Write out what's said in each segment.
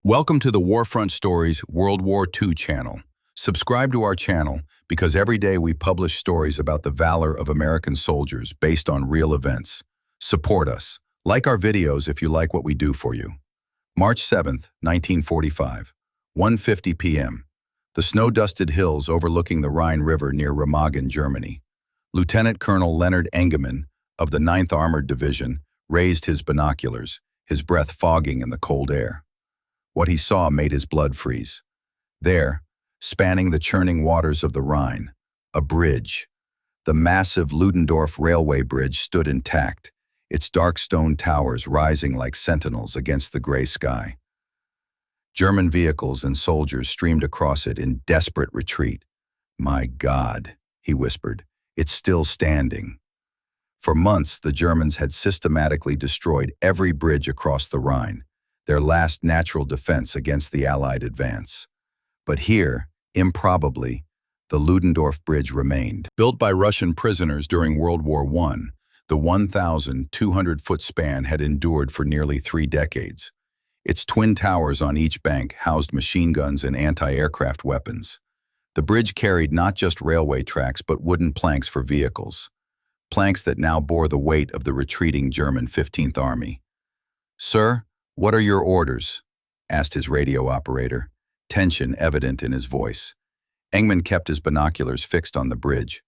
Welcome to the Warfront Stories World War II channel. Subscribe to our channel because every day we publish stories about the valor of American soldiers based on real events. Support us. Like our videos if you like what we do for you. March 7th, 1945, 1:50 p.m. The snow-dusted hills overlooking the Rhine River near Remagen, Germany. Lieutenant Colonel Leonard Engelmann of the 9th Armored Division raised his binoculars, his breath fogging in the cold air. What he saw made his blood freeze. There, spanning the churning waters of the Rhine, a bridge. The massive Ludendorff Railway Bridge stood intact, its dark stone towers rising like sentinels against the gray sky. German vehicles and soldiers streamed across it in desperate retreat. "My God," he whispered, "it's still standing." For months, the Germans had systematically destroyed every bridge across the Rhine, their last natural defense against the Allied advance. But here, improbably, the Ludendorff Bridge remained. Built by Russian prisoners during World War I, the 1,200-foot span had endured for nearly 3 decades. Its twin towers on each bank housed machine guns and anti-aircraft weapons. The bridge carried not just railway tracks but wooden planks for vehicles, planks that now bore the weight of the retreating German 15th Army. "Sir, what are your orders?" asked his radio operator, tension evident in his voice. Engelmann kept his binoculars fixed on the bridge.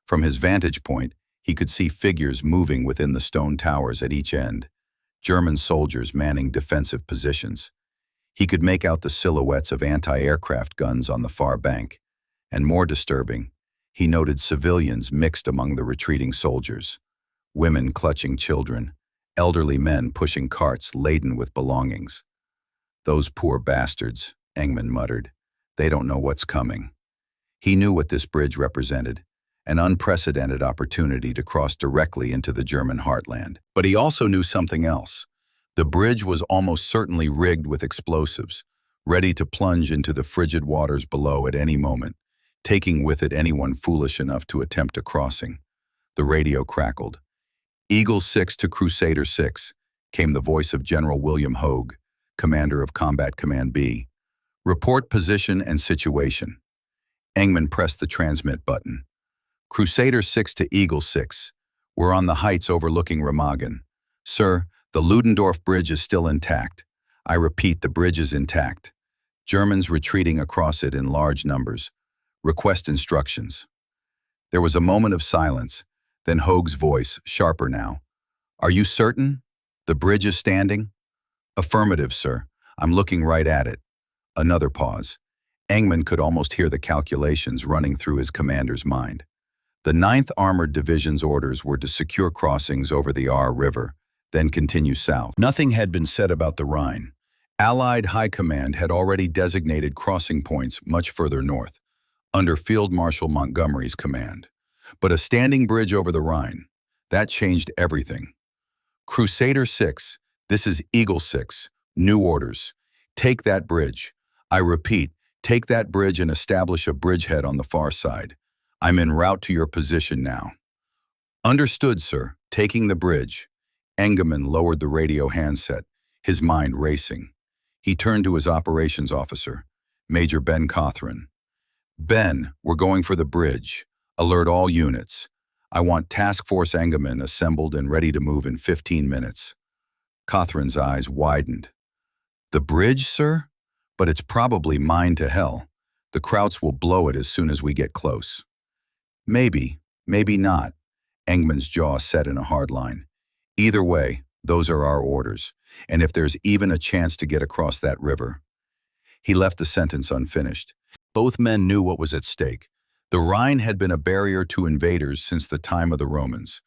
From his vantage point, he could see figures moving within the stone towers at each end, German soldiers manning defensive positions. He could make out the silhouettes of anti-aircraft guns on the far bank, and more disturbing, he noted civilians mixed among the retreating soldiers, women clutching children, elderly men pushing carts laden with belongings. "Those poor bastards," Engelmann muttered. "They don't know what's coming." He knew what this bridge represented, an unprecedented opportunity to cross directly into the German heartland. But he also knew something else. The bridge was almost certainly rigged with explosives, ready to plunge into the frigid waters below at any moment, taking with it anyone foolish enough to attempt a crossing. The radio crackled. "Eagle 6 to Crusader 6, came the voice of General William Hogue, commander of Combat Command B. "Report position and situation." Engelmann pressed the transmit button. "Crusader 6 to Eagle 6. We're on the heights overlooking Remagen. Sir, the Ludendorff Bridge is still intact. I repeat, the bridge is intact. Germans retreating across it in large numbers. Request instructions." There was a moment of silence, then Hogue's voice, sharper now. "Are you certain? The bridge is standing?" "Affirmative, sir. I'm looking right at it." Another pause. Engelmann could almost hear the calculations running through his commander's mind. The 9th Armored Division's orders were to secure crossings over the Ahr River, then continue south. Nothing had been said about the Rhine. Allied High Command had already designated crossing points much further north, under Field Marshal Montgomery's command. But a standing bridge over the Rhine, that changed everything. "Crusader 6, this is Eagle 6, new orders. Take that bridge. I repeat, take that bridge and establish a bridgehead on the far side. I'm en route to your position now." "Understood, sir. Taking the bridge." Engelmann lowered the radio handset, his mind racing. He turned to his operations officer, Major Ben Cothran. "Ben, we're going for the bridge. Alert all units. I want Task Force Engelmann assembled and ready to move in 15 minutes. Cothran's eyes widened. "The bridge, sir? But it's probably mined to hell. The Krauts will blow it as soon as we get close." "Maybe, maybe not." Engelmann's jaw set in a hard line. "Either way, those are our orders. And if there's even a chance to get across that river." He left the sentence unfinished. Both men knew what was at stake. The Rhine had been a barrier to invaders since the time of the Romans.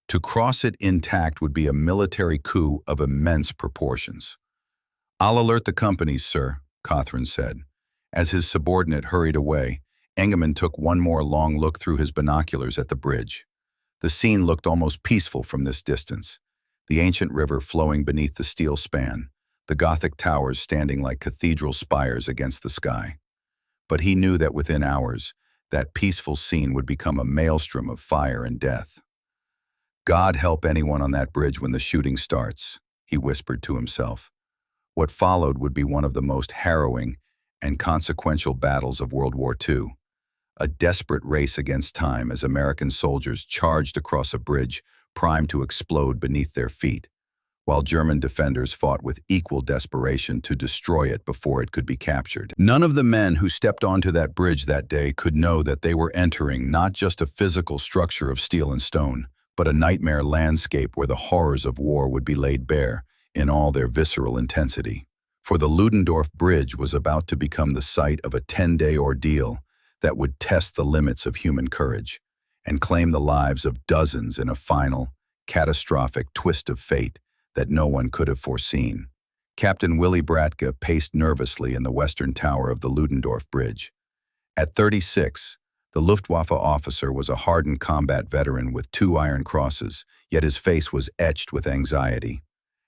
To cross it intact would be a military coup of immense proportions. "I'll alert the companies, sir," Cothran said. As his subordinate hurried away, Engelmann took one more long look through his binoculars at the bridge. The scene looked almost peaceful from this distance. The ancient river flowing beneath the steel span, the Gothic towers standing like cathedral spires against the sky. But he knew that within hours, that peaceful scene would become a maelstrom of fire and death. "God help anyone on that bridge when the shooting starts," he whispered to himself. What followed would be one of the most harrowing and consequential battles of World War II, a desperate race against time as American soldiers charged across a bridge primed to explode beneath their feet, while German defenders fought with equal desperation to destroy it before it could be captured. None of the men who stepped onto that bridge that day could know that they were entering not just a physical structure of steel and stone, but a nightmare landscape where the horrors of war would be laid bare in all their visceral intensity. For the Ludendorff Bridge was about to become the site of a 10-day ordeal that would test the limits of human courage and claim the lives of dozens in a final, catastrophic twist of fate that no one could have foreseen. Captain Willy Bratke paced nervously in the western tower of the Ludendorff Bridge. At 36, the Luftwaffe officer was a hardened combat veteran with 2 Iron Crosses, yet his face was etched with anxiety.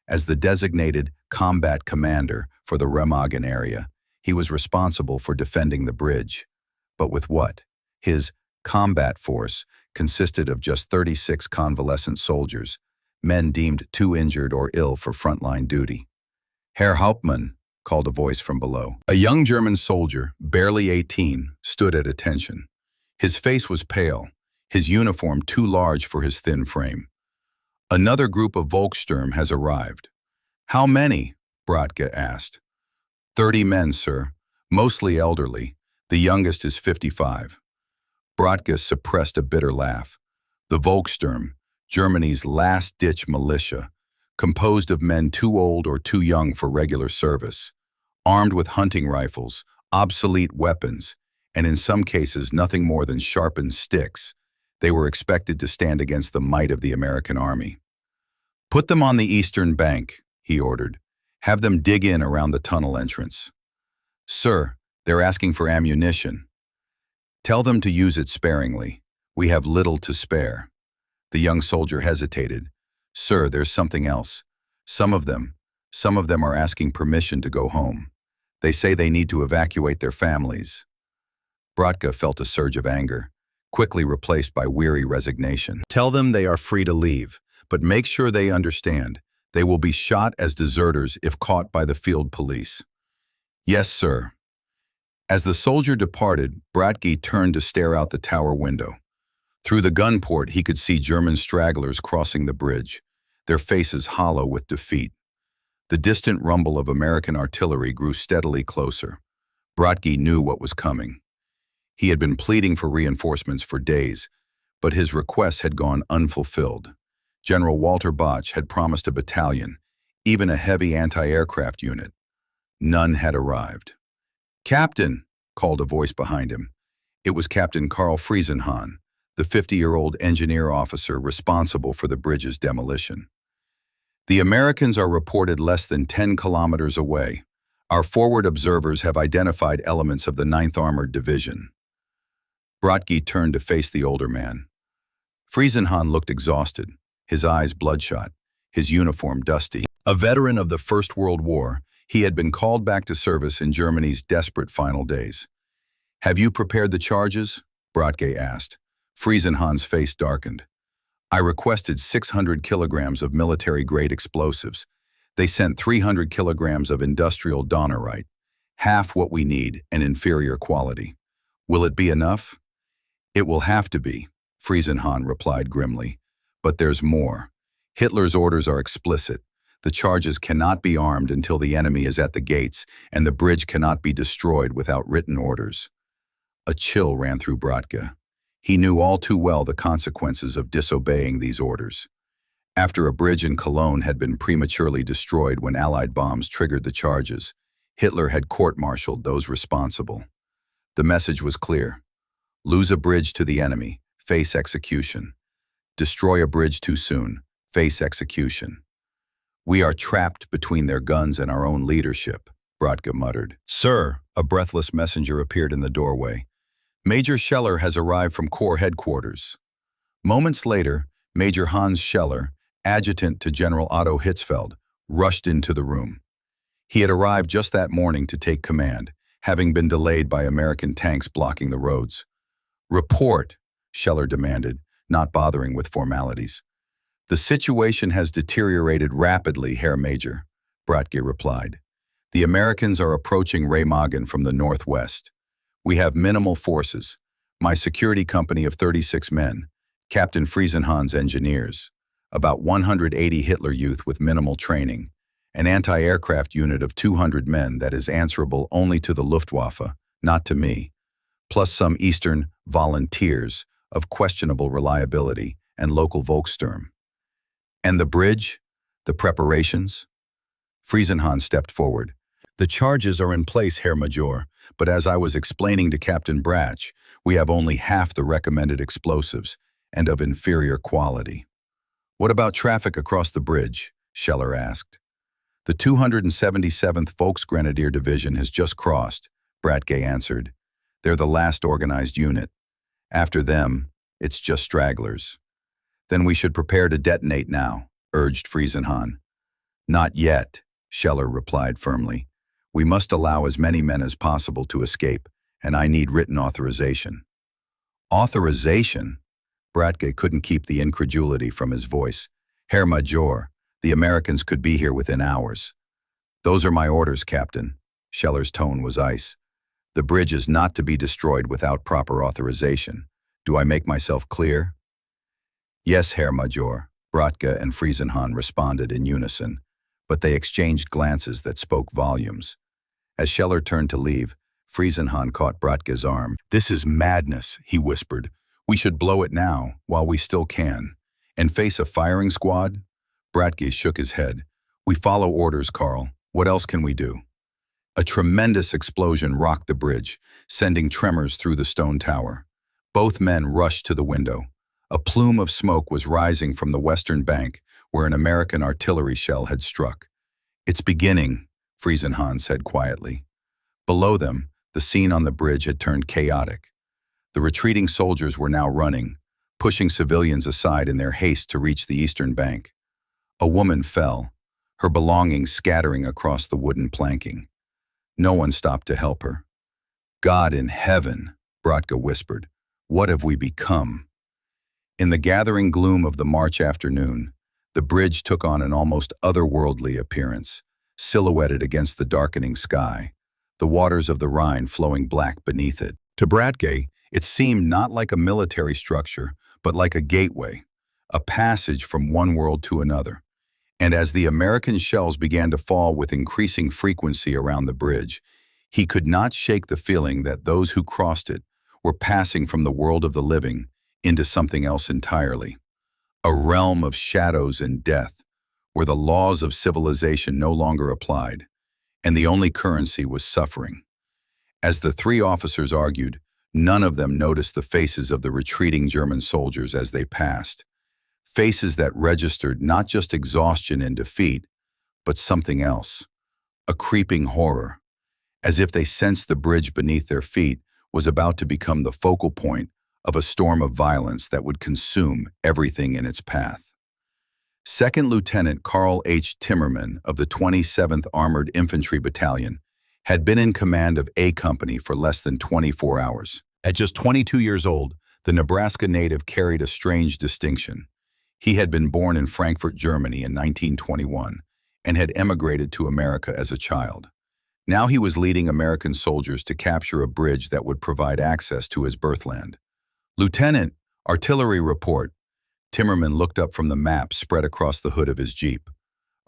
As the designated combat commander for the Remagen area, he was responsible for defending the bridge. But with what? His combat force consisted of just 36 convalescent soldiers, men deemed too injured or ill for frontline duty. "Herr Hauptmann," called a voice from below. A young German soldier, barely 18, stood at attention. His face was pale, his uniform too large for his thin frame. "Another group of Volkssturm has arrived." "How many?" Bratke asked. 30 men, sir, mostly elderly. The youngest is 55. Bratke suppressed a bitter laugh. The Volkssturm, Germany's last-ditch militia, composed of men too old or too young for regular service, armed with hunting rifles, obsolete weapons, and in some cases nothing more than sharpened sticks, they were expected to stand against the might of the American army. "Put them on the eastern bank," he ordered. "Have them dig in around the tunnel entrance." "Sir, they're asking for ammunition." "Tell them to use it sparingly. We have little to spare." The young soldier hesitated. "Sir, there's something else. Some of them are asking permission to go home. They say they need to evacuate their families." Bratke felt a surge of anger, quickly replaced by weary resignation. "Tell them they are free to leave, but make sure they understand. They will be shot as deserters if caught by the field police." "Yes, sir." As the soldier departed, Bratke turned to stare out the tower window. Through the gun port, he could see German stragglers crossing the bridge, their faces hollow with defeat. The distant rumble of American artillery grew steadily closer. Bratke knew what was coming. He had been pleading for reinforcements for days, but his requests had gone unfulfilled. General Walter Botch had promised a battalion, even a heavy anti-aircraft unit. None had arrived. "Captain," called a voice behind him. It was Captain Karl Friesenhahn, the 50-year-old engineer officer responsible for the bridge's demolition. "The Americans are reported less than 10 kilometers away. Our forward observers have identified elements of the 9th Armored Division." Bratke turned to face the older man. Friesenhahn looked exhausted, his eyes bloodshot, his uniform dusty. A veteran of the First World War, he had been called back to service in Germany's desperate final days. "Have you prepared the charges?" Bratke asked. Friesenhahn's face darkened. "I requested 600 kilograms of military-grade explosives. They sent 300 kilograms of industrial Donnerite, half what we need and inferior quality. Will it be enough?" "It will have to be," Friesenhahn replied grimly. "But there's more. Hitler's orders are explicit. The charges cannot be armed until the enemy is at the gates, and the bridge cannot be destroyed without written orders." A chill ran through Bratke. He knew all too well the consequences of disobeying these orders. After a bridge in Cologne had been prematurely destroyed when Allied bombs triggered the charges, Hitler had court-martialed those responsible. The message was clear. Lose a bridge to the enemy, face execution. Destroy a bridge too soon, face execution. "We are trapped between their guns and our own leadership," Bratke muttered. "Sir," a breathless messenger appeared in the doorway. "Major Scheller has arrived from Corps headquarters." Moments later, Major Hans Scheller, adjutant to General Otto Hitzfeld, rushed into the room. He had arrived just that morning to take command, having been delayed by American tanks blocking the roads. "Report," Scheller demanded, not bothering with formalities. "The situation has deteriorated rapidly, Herr Major," Bratke replied. The Americans are approaching Remagen from the northwest. We have minimal forces. My security company of 36 men, Captain Friesenhahn's engineers, about 180 Hitler Youth with minimal training, an anti-aircraft unit of 200 men that is answerable only to the Luftwaffe, not to me, plus some Eastern volunteers of questionable reliability and local Volkssturm. And the bridge? The preparations? Friesenhahn stepped forward. The charges are in place, Herr Major, but as I was explaining to Captain Bratch, we have only half the recommended explosives and of inferior quality. What about traffic across the bridge? Scheller asked. The 277th Volksgrenadier Division has just crossed, Bratke answered. They're the last organized unit. After them, it's just stragglers. Then we should prepare to detonate now, urged Friesenhahn. Not yet, Scheller replied firmly. We must allow as many men as possible to escape, and I need written authorization. Authorization? Bratke couldn't keep the incredulity from his voice. Herr Major, the Americans could be here within hours. Those are my orders, Captain. Scheller's tone was ice. The bridge is not to be destroyed without proper authorization. Do I make myself clear? Yes, Herr Major, Bratke and Friesenhahn responded in unison, but they exchanged glances that spoke volumes. As Scheller turned to leave, Friesenhahn caught Bratke's arm. This is madness, he whispered. We should blow it now, while we still can. And face a firing squad? Bratke shook his head. We follow orders, Karl. What else can we do? A tremendous explosion rocked the bridge, sending tremors through the stone tower. Both men rushed to the window. A plume of smoke was rising from the western bank, where an American artillery shell had struck. It's beginning, Friesenhahn said quietly. Below them, the scene on the bridge had turned chaotic. The retreating soldiers were now running, pushing civilians aside in their haste to reach the eastern bank. A woman fell, her belongings scattering across the wooden planking. No one stopped to help her. God in heaven, Bratke whispered, what have we become? In the gathering gloom of the March afternoon, the bridge took on an almost otherworldly appearance, silhouetted against the darkening sky, the waters of the Rhine flowing black beneath it. To Bratke, it seemed not like a military structure, but like a gateway, a passage from one world to another. And as the American shells began to fall with increasing frequency around the bridge, he could not shake the feeling that those who crossed it were passing from the world of the living into something else entirely. A realm of shadows and death, where the laws of civilization no longer applied, and the only currency was suffering. As the three officers argued, none of them noticed the faces of the retreating German soldiers as they passed. Faces that registered not just exhaustion and defeat, but something else, a creeping horror, as if they sensed the bridge beneath their feet was about to become the focal point of a storm of violence that would consume everything in its path. Second Lieutenant Karl H. Timmerman of the 27th Armored Infantry Battalion had been in command of A Company for less than 24 hours. At just 22 years old, the Nebraska native carried a strange distinction. He had been born in Frankfurt, Germany in 1921 and had emigrated to America as a child. Now he was leading American soldiers to capture a bridge that would provide access to his birthland. Lieutenant, artillery report. Timmerman looked up from the map spread across the hood of his Jeep.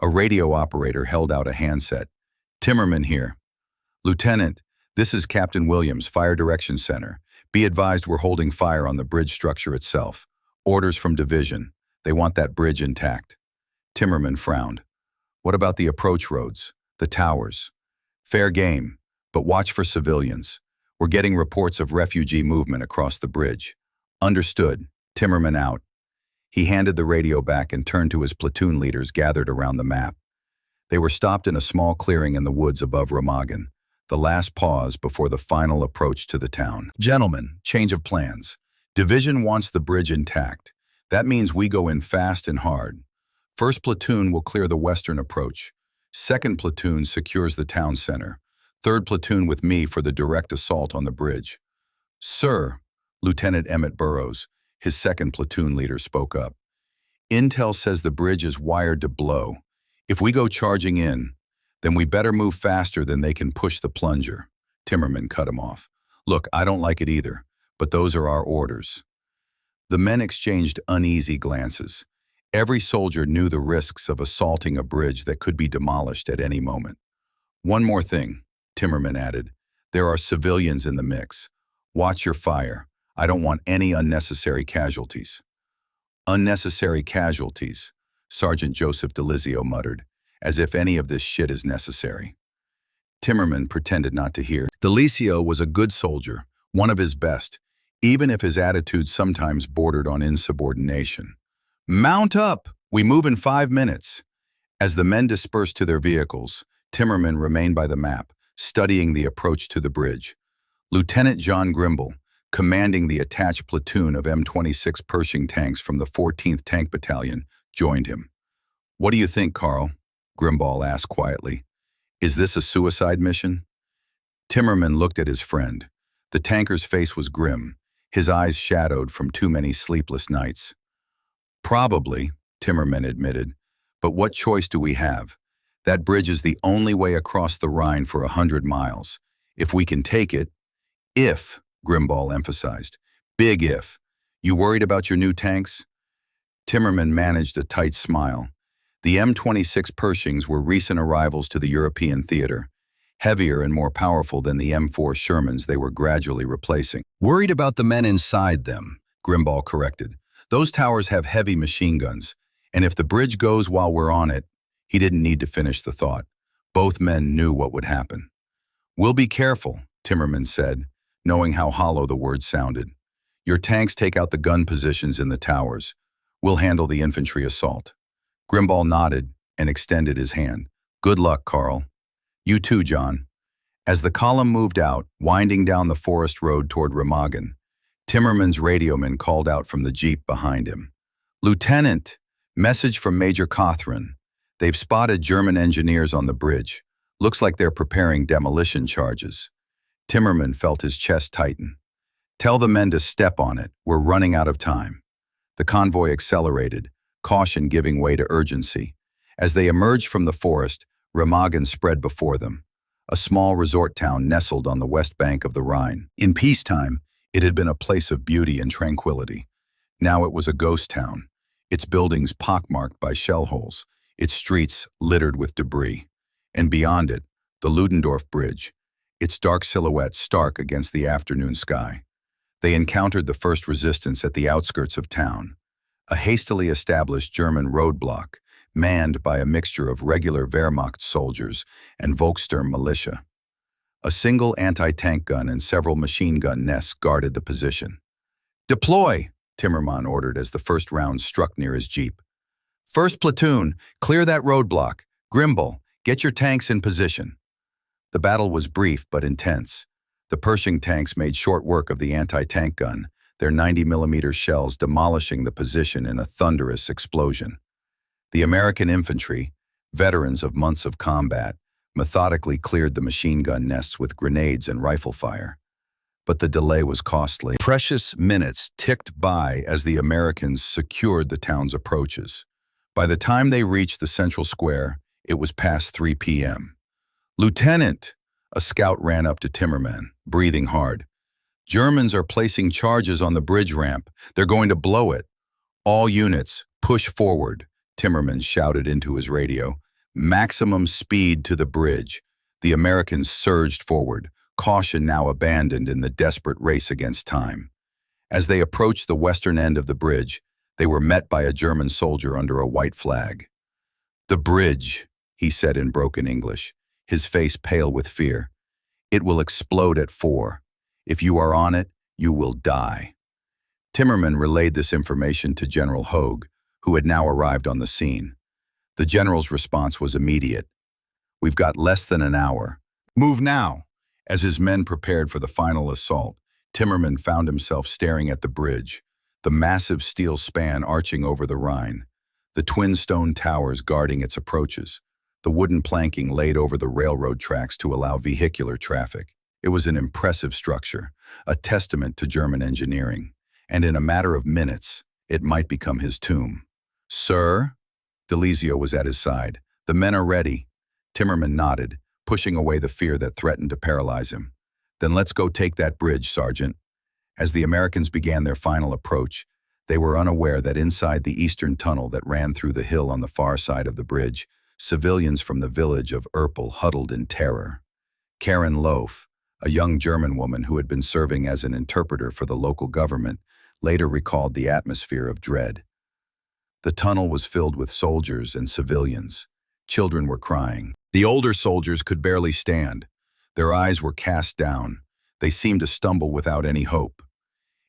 A radio operator held out a handset. Timmerman here. Lieutenant, this is Captain Williams, Fire Direction Center. Be advised we're holding fire on the bridge structure itself. Orders from division. They want that bridge intact. Timmerman frowned. What about the approach roads, the towers? Fair game, but watch for civilians. We're getting reports of refugee movement across the bridge. Understood. Timmerman out. He handed the radio back and turned to his platoon leaders gathered around the map. They were stopped in a small clearing in the woods above Remagen, the last pause before the final approach to the town. Gentlemen, change of plans. Division wants the bridge intact. That means we go in fast and hard. First platoon will clear the western approach. Second platoon secures the town center. Third platoon with me for the direct assault on the bridge. Sir, Lieutenant Emmett Burrows, his second platoon leader, spoke up. Intel says the bridge is wired to blow. If we go charging in, Then we better move faster than they can push the plunger. Timmerman cut him off. Look, I don't like it either, but those are our orders. The men exchanged uneasy glances. Every soldier knew the risks of assaulting a bridge that could be demolished at any moment. One more thing, Timmerman added. There are civilians in the mix. Watch your fire. I don't want any unnecessary casualties. Unnecessary casualties, Sergeant Joseph Delizio muttered, as if any of this shit is necessary. Timmerman pretended not to hear. Delizio was a good soldier, one of his best, even if his attitude sometimes bordered on insubordination. Mount up! We move in 5 minutes. As the men dispersed to their vehicles, Timmerman remained by the map, studying the approach to the bridge. Lieutenant John Grimble, commanding the attached platoon of M26 Pershing tanks from the 14th Tank Battalion, joined him. What do you think, Carl? Grimble asked quietly. Is this a suicide mission? Timmerman looked at his friend. The tanker's face was grim, his eyes shadowed from too many sleepless nights. Probably, Timmerman admitted, but what choice do we have? That bridge is the only way across the Rhine for 100 miles. If we can take it, if, Grimble emphasized, big if. You worried about your new tanks? Timmerman managed a tight smile. The M26 Pershings were recent arrivals to the European theater, heavier and more powerful than the M4 Shermans they were gradually replacing. Worried about the men inside them, Grimble corrected. Those towers have heavy machine guns, and if the bridge goes while we're on it, he didn't need to finish the thought. Both men knew what would happen. We'll be careful, Timmerman said, knowing how hollow the words sounded. Your tanks take out the gun positions in the towers. We'll handle the infantry assault. Grimble nodded and extended his hand. Good luck, Carl. You too, John. As the column moved out, winding down the forest road toward Remagen, Timmerman's radioman called out from the jeep behind him. Lieutenant, message from Major Cothran. They've spotted German engineers on the bridge. Looks like they're preparing demolition charges. Timmerman felt his chest tighten. Tell the men to step on it. We're running out of time. The convoy accelerated, caution giving way to urgency. As they emerged from the forest, Remagen spread before them, a small resort town nestled on the west bank of the Rhine. In peacetime, it had been a place of beauty and tranquility. Now it was a ghost town, its buildings pockmarked by shell holes, its streets littered with debris. And beyond it, the Ludendorff Bridge, its dark silhouette stark against the afternoon sky. They encountered the first resistance at the outskirts of town, a hastily established German roadblock, manned by a mixture of regular Wehrmacht soldiers and Volkssturm militia. A single anti-tank gun and several machine gun nests guarded the position. Deploy, Timmerman ordered as the first round struck near his jeep. First platoon, clear that roadblock. Grimble, get your tanks in position. The battle was brief but intense. The Pershing tanks made short work of the anti-tank gun, their 90mm shells demolishing the position in a thunderous explosion. The American infantry, veterans of months of combat, methodically cleared the machine gun nests with grenades and rifle fire. But the delay was costly. Precious minutes ticked by as the Americans secured the town's approaches. By the time they reached the central square, it was past 3 p.m. Lieutenant, a scout ran up to Timmerman, breathing hard. Germans are placing charges on the bridge ramp. They're going to blow it. All units, push forward, Timmerman shouted into his radio. Maximum speed to the bridge. The Americans surged forward, caution now abandoned in the desperate race against time. As they approached the western end of the bridge, they were met by a German soldier under a white flag. The bridge, he said in broken English, his face pale with fear. It will explode at 4. If you are on it, you will die. Timmerman relayed this information to General Hogue, who had now arrived on the scene. The general's response was immediate. We've got less than an hour. Move now. As his men prepared for the final assault, Timmerman found himself staring at the bridge, the massive steel span arching over the Rhine, the twin stone towers guarding its approaches, the wooden planking laid over the railroad tracks to allow vehicular traffic. It was an impressive structure, a testament to German engineering, and in a matter of minutes, it might become his tomb. Sir? Delizio was at his side. The men are ready. Timmerman nodded, pushing away the fear that threatened to paralyze him. Then let's go take that bridge, Sergeant. As the Americans began their final approach, they were unaware that inside the eastern tunnel that ran through the hill on the far side of the bridge, civilians from the village of Erpel huddled in terror. Karen Loaf, a young German woman who had been serving as an interpreter for the local government, later recalled the atmosphere of dread. The tunnel was filled with soldiers and civilians. Children were crying. The older soldiers could barely stand. Their eyes were cast down. They seemed to stumble without any hope.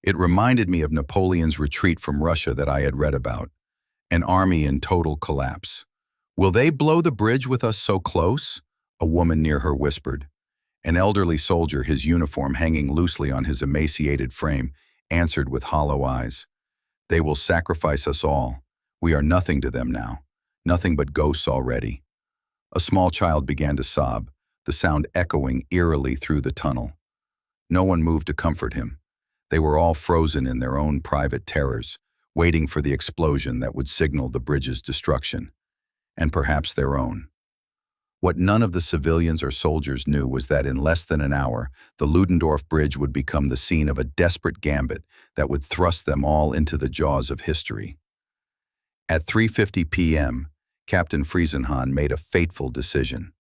It reminded me of Napoleon's retreat from Russia that I had read about. An army in total collapse. "Will they blow the bridge with us so close?" a woman near her whispered. An elderly soldier, his uniform hanging loosely on his emaciated frame, answered with hollow eyes. "They will sacrifice us all. We are nothing to them now. Nothing but ghosts already." A small child began to sob, the sound echoing eerily through the tunnel. No one moved to comfort him. They were all frozen in their own private terrors, waiting for the explosion that would signal the bridge's destruction, and perhaps their own. What none of the civilians or soldiers knew was that in less than an hour, the Ludendorff Bridge would become the scene of a desperate gambit that would thrust them all into the jaws of history. At 3:50 p.m., Captain Friesenhahn made a fateful decision.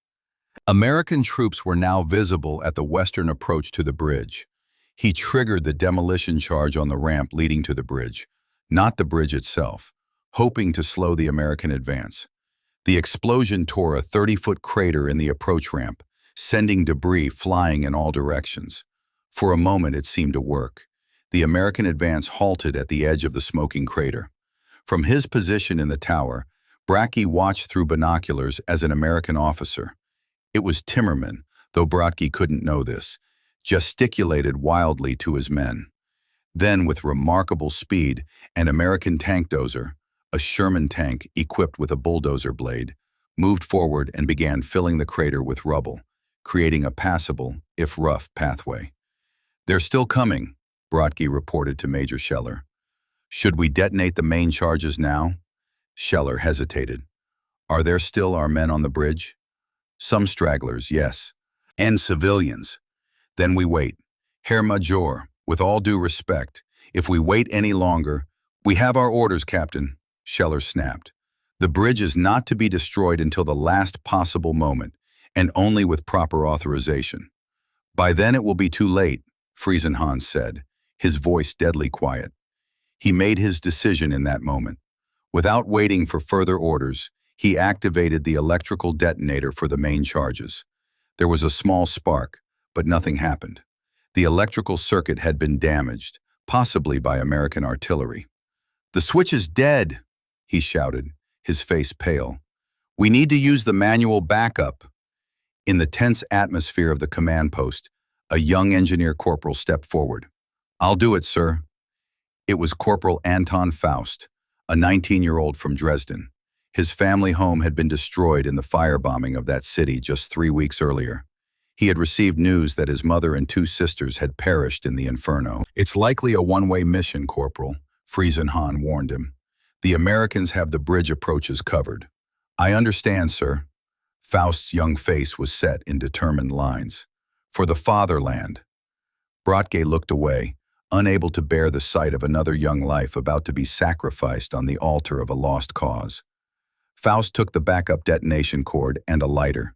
American troops were now visible at the western approach to the bridge. He triggered the demolition charge on the ramp leading to the bridge, not the bridge itself, hoping to slow the American advance. The explosion tore a 30-foot crater in the approach ramp, sending debris flying in all directions. For a moment it seemed to work. The American advance halted at the edge of the smoking crater. From his position in the tower, Bratke watched through binoculars as an American officer. It was Timmerman, though Bratke couldn't know this, gesticulated wildly to his men. Then, with remarkable speed, an American tank dozer, a Sherman tank equipped with a bulldozer blade, moved forward and began filling the crater with rubble, creating a passable, if rough, pathway. "They're still coming," Bratke reported to Major Scheller. "Should we detonate the main charges now?" Scheller hesitated. "Are there still our men on the bridge?" "Some stragglers, yes. And civilians." "Then we wait. Herr Major, with all due respect, if we wait any longer—" "We have our orders, Captain," Scheller snapped. "The bridge is not to be destroyed until the last possible moment, and only with proper authorization." "By then it will be too late," Friesenhahn said, his voice deadly quiet. He made his decision in that moment. Without waiting for further orders, he activated the electrical detonator for the main charges. There was a small spark, but nothing happened. The electrical circuit had been damaged, possibly by American artillery. "The switch is dead," he shouted, his face pale. "We need to use the manual backup." In the tense atmosphere of the command post, a young engineer corporal stepped forward. "I'll do it, sir." It was Corporal Anton Faust, a 19-year-old from Dresden. His family home had been destroyed in the firebombing of that city just 3 weeks earlier. He had received news that his mother and 2 sisters had perished in the inferno. "It's likely a one-way mission, Corporal," Friesenhahn warned him. "The Americans have the bridge approaches covered." "I understand, sir." Faust's young face was set in determined lines. "For the fatherland." Bratke looked away, unable to bear the sight of another young life about to be sacrificed on the altar of a lost cause. Faust took the backup detonation cord and a lighter.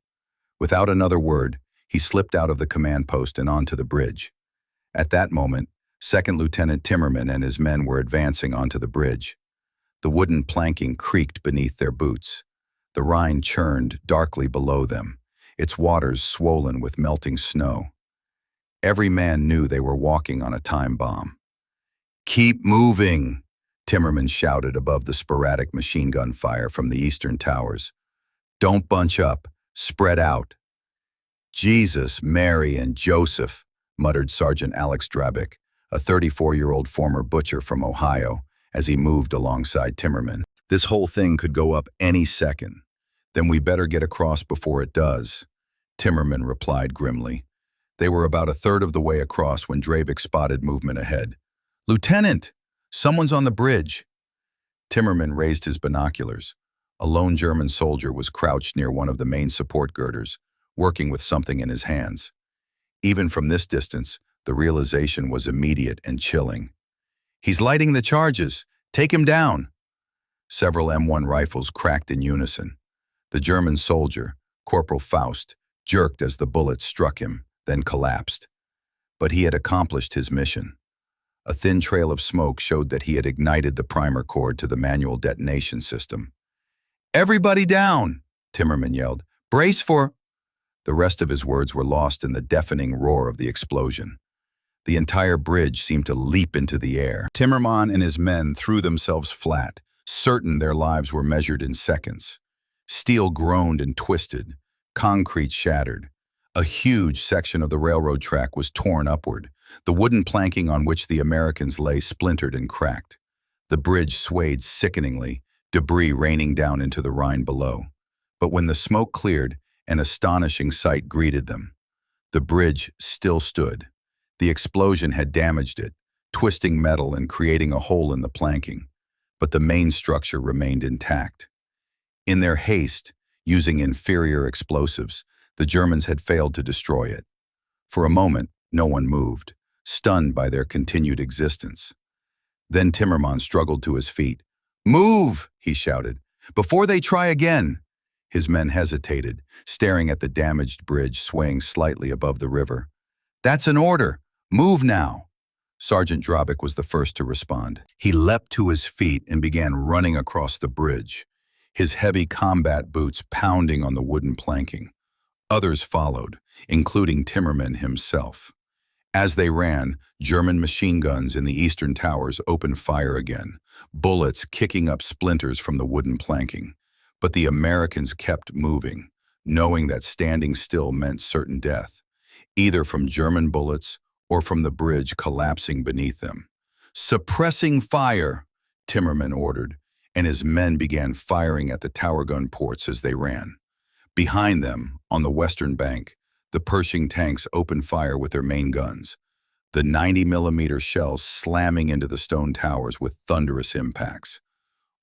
Without another word, he slipped out of the command post and onto the bridge. At that moment, Second Lieutenant Timmerman and his men were advancing onto the bridge. The wooden planking creaked beneath their boots. The Rhine churned darkly below them, its waters swollen with melting snow. Every man knew they were walking on a time bomb. "Keep moving," Timmerman shouted above the sporadic machine gun fire from the eastern towers. "Don't bunch up. Spread out." "Jesus, Mary, and Joseph," muttered Sergeant Alex Drabik, a 34-year-old former butcher from Ohio, as he moved alongside Timmerman. "This whole thing could go up any second. Then we better get across before it does," Timmerman replied grimly. They were about a third of the way across when Drabik spotted movement ahead. "Lieutenant! Someone's on the bridge!" Timmerman raised his binoculars. A lone German soldier was crouched near one of the main support girders, working with something in his hands. Even from this distance, the realization was immediate and chilling. "He's lighting the charges! Take him down!" Several M1 rifles cracked in unison. The German soldier, Corporal Faust, jerked as the bullets struck him, then collapsed. But he had accomplished his mission. A thin trail of smoke showed that he had ignited the primer cord to the manual detonation system. "Everybody down!" Timmerman yelled. "Brace for—" The rest of his words were lost in the deafening roar of the explosion. The entire bridge seemed to leap into the air. Timmerman and his men threw themselves flat, certain their lives were measured in seconds. Steel groaned and twisted. Concrete shattered. A huge section of the railroad track was torn upward. The wooden planking on which the Americans lay splintered and cracked. The bridge swayed sickeningly, debris raining down into the Rhine below. But when the smoke cleared, an astonishing sight greeted them. The bridge still stood. The explosion had damaged it, twisting metal and creating a hole in the planking. But the main structure remained intact. In their haste, using inferior explosives, the Germans had failed to destroy it. For a moment, no one moved, stunned by their continued existence. Then Timmerman struggled to his feet. "Move!" he shouted. "Before they try again!" His men hesitated, staring at the damaged bridge swaying slightly above the river. "That's an order! Move now!" Sergeant Drabik was the first to respond. He leapt to his feet and began running across the bridge, his heavy combat boots pounding on the wooden planking. Others followed, including Timmerman himself. As they ran, German machine guns in the eastern towers opened fire again, bullets kicking up splinters from the wooden planking. But the Americans kept moving, knowing that standing still meant certain death, either from German bullets or from the bridge collapsing beneath them. "Suppressing fire," Timmerman ordered, and his men began firing at the tower gun ports as they ran. Behind them, on the western bank, the Pershing tanks opened fire with their main guns, the 90mm shells slamming into the stone towers with thunderous impacts.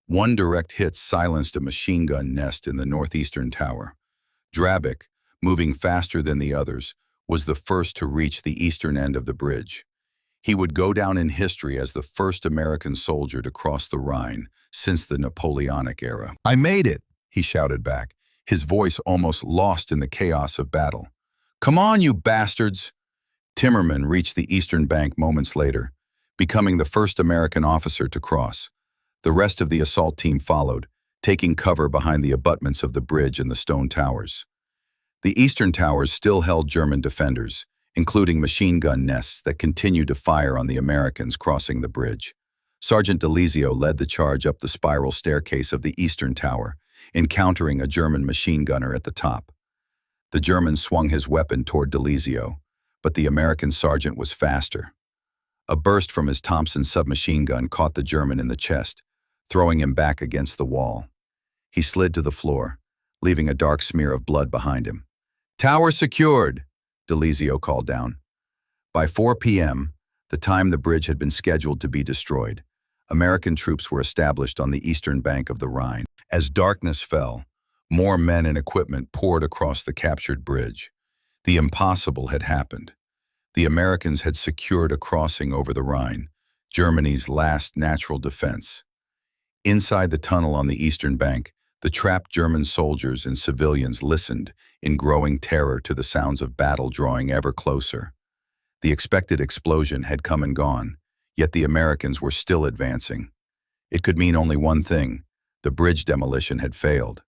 One direct hit silenced a machine gun nest in the northeastern tower. Drabik, moving faster than the others, was the first to reach the eastern end of the bridge. He would go down in history as the first American soldier to cross the Rhine since the Napoleonic era. "I made it!" he shouted back, his voice almost lost in the chaos of battle. "Come on, you bastards!" Timmerman reached the eastern bank moments later, becoming the first American officer to cross. The rest of the assault team followed, taking cover behind the abutments of the bridge and the stone towers. The eastern towers still held German defenders, including machine gun nests that continued to fire on the Americans crossing the bridge. Sergeant Delizio led the charge up the spiral staircase of the eastern tower, encountering a German machine gunner at the top. The German swung his weapon toward Delizio, but the American sergeant was faster. A burst from his Thompson submachine gun caught the German in the chest, throwing him back against the wall. He slid to the floor, leaving a dark smear of blood behind him. "Tower secured," Delizio called down. By 4 p.m., the time the bridge had been scheduled to be destroyed, American troops were established on the eastern bank of the Rhine. As darkness fell, more men and equipment poured across the captured bridge. The impossible had happened. The Americans had secured a crossing over the Rhine, Germany's last natural defense. Inside the tunnel on the eastern bank, the trapped German soldiers and civilians listened in growing terror to the sounds of battle drawing ever closer. The expected explosion had come and gone, yet the Americans were still advancing. It could mean only one thing: the bridge demolition had failed.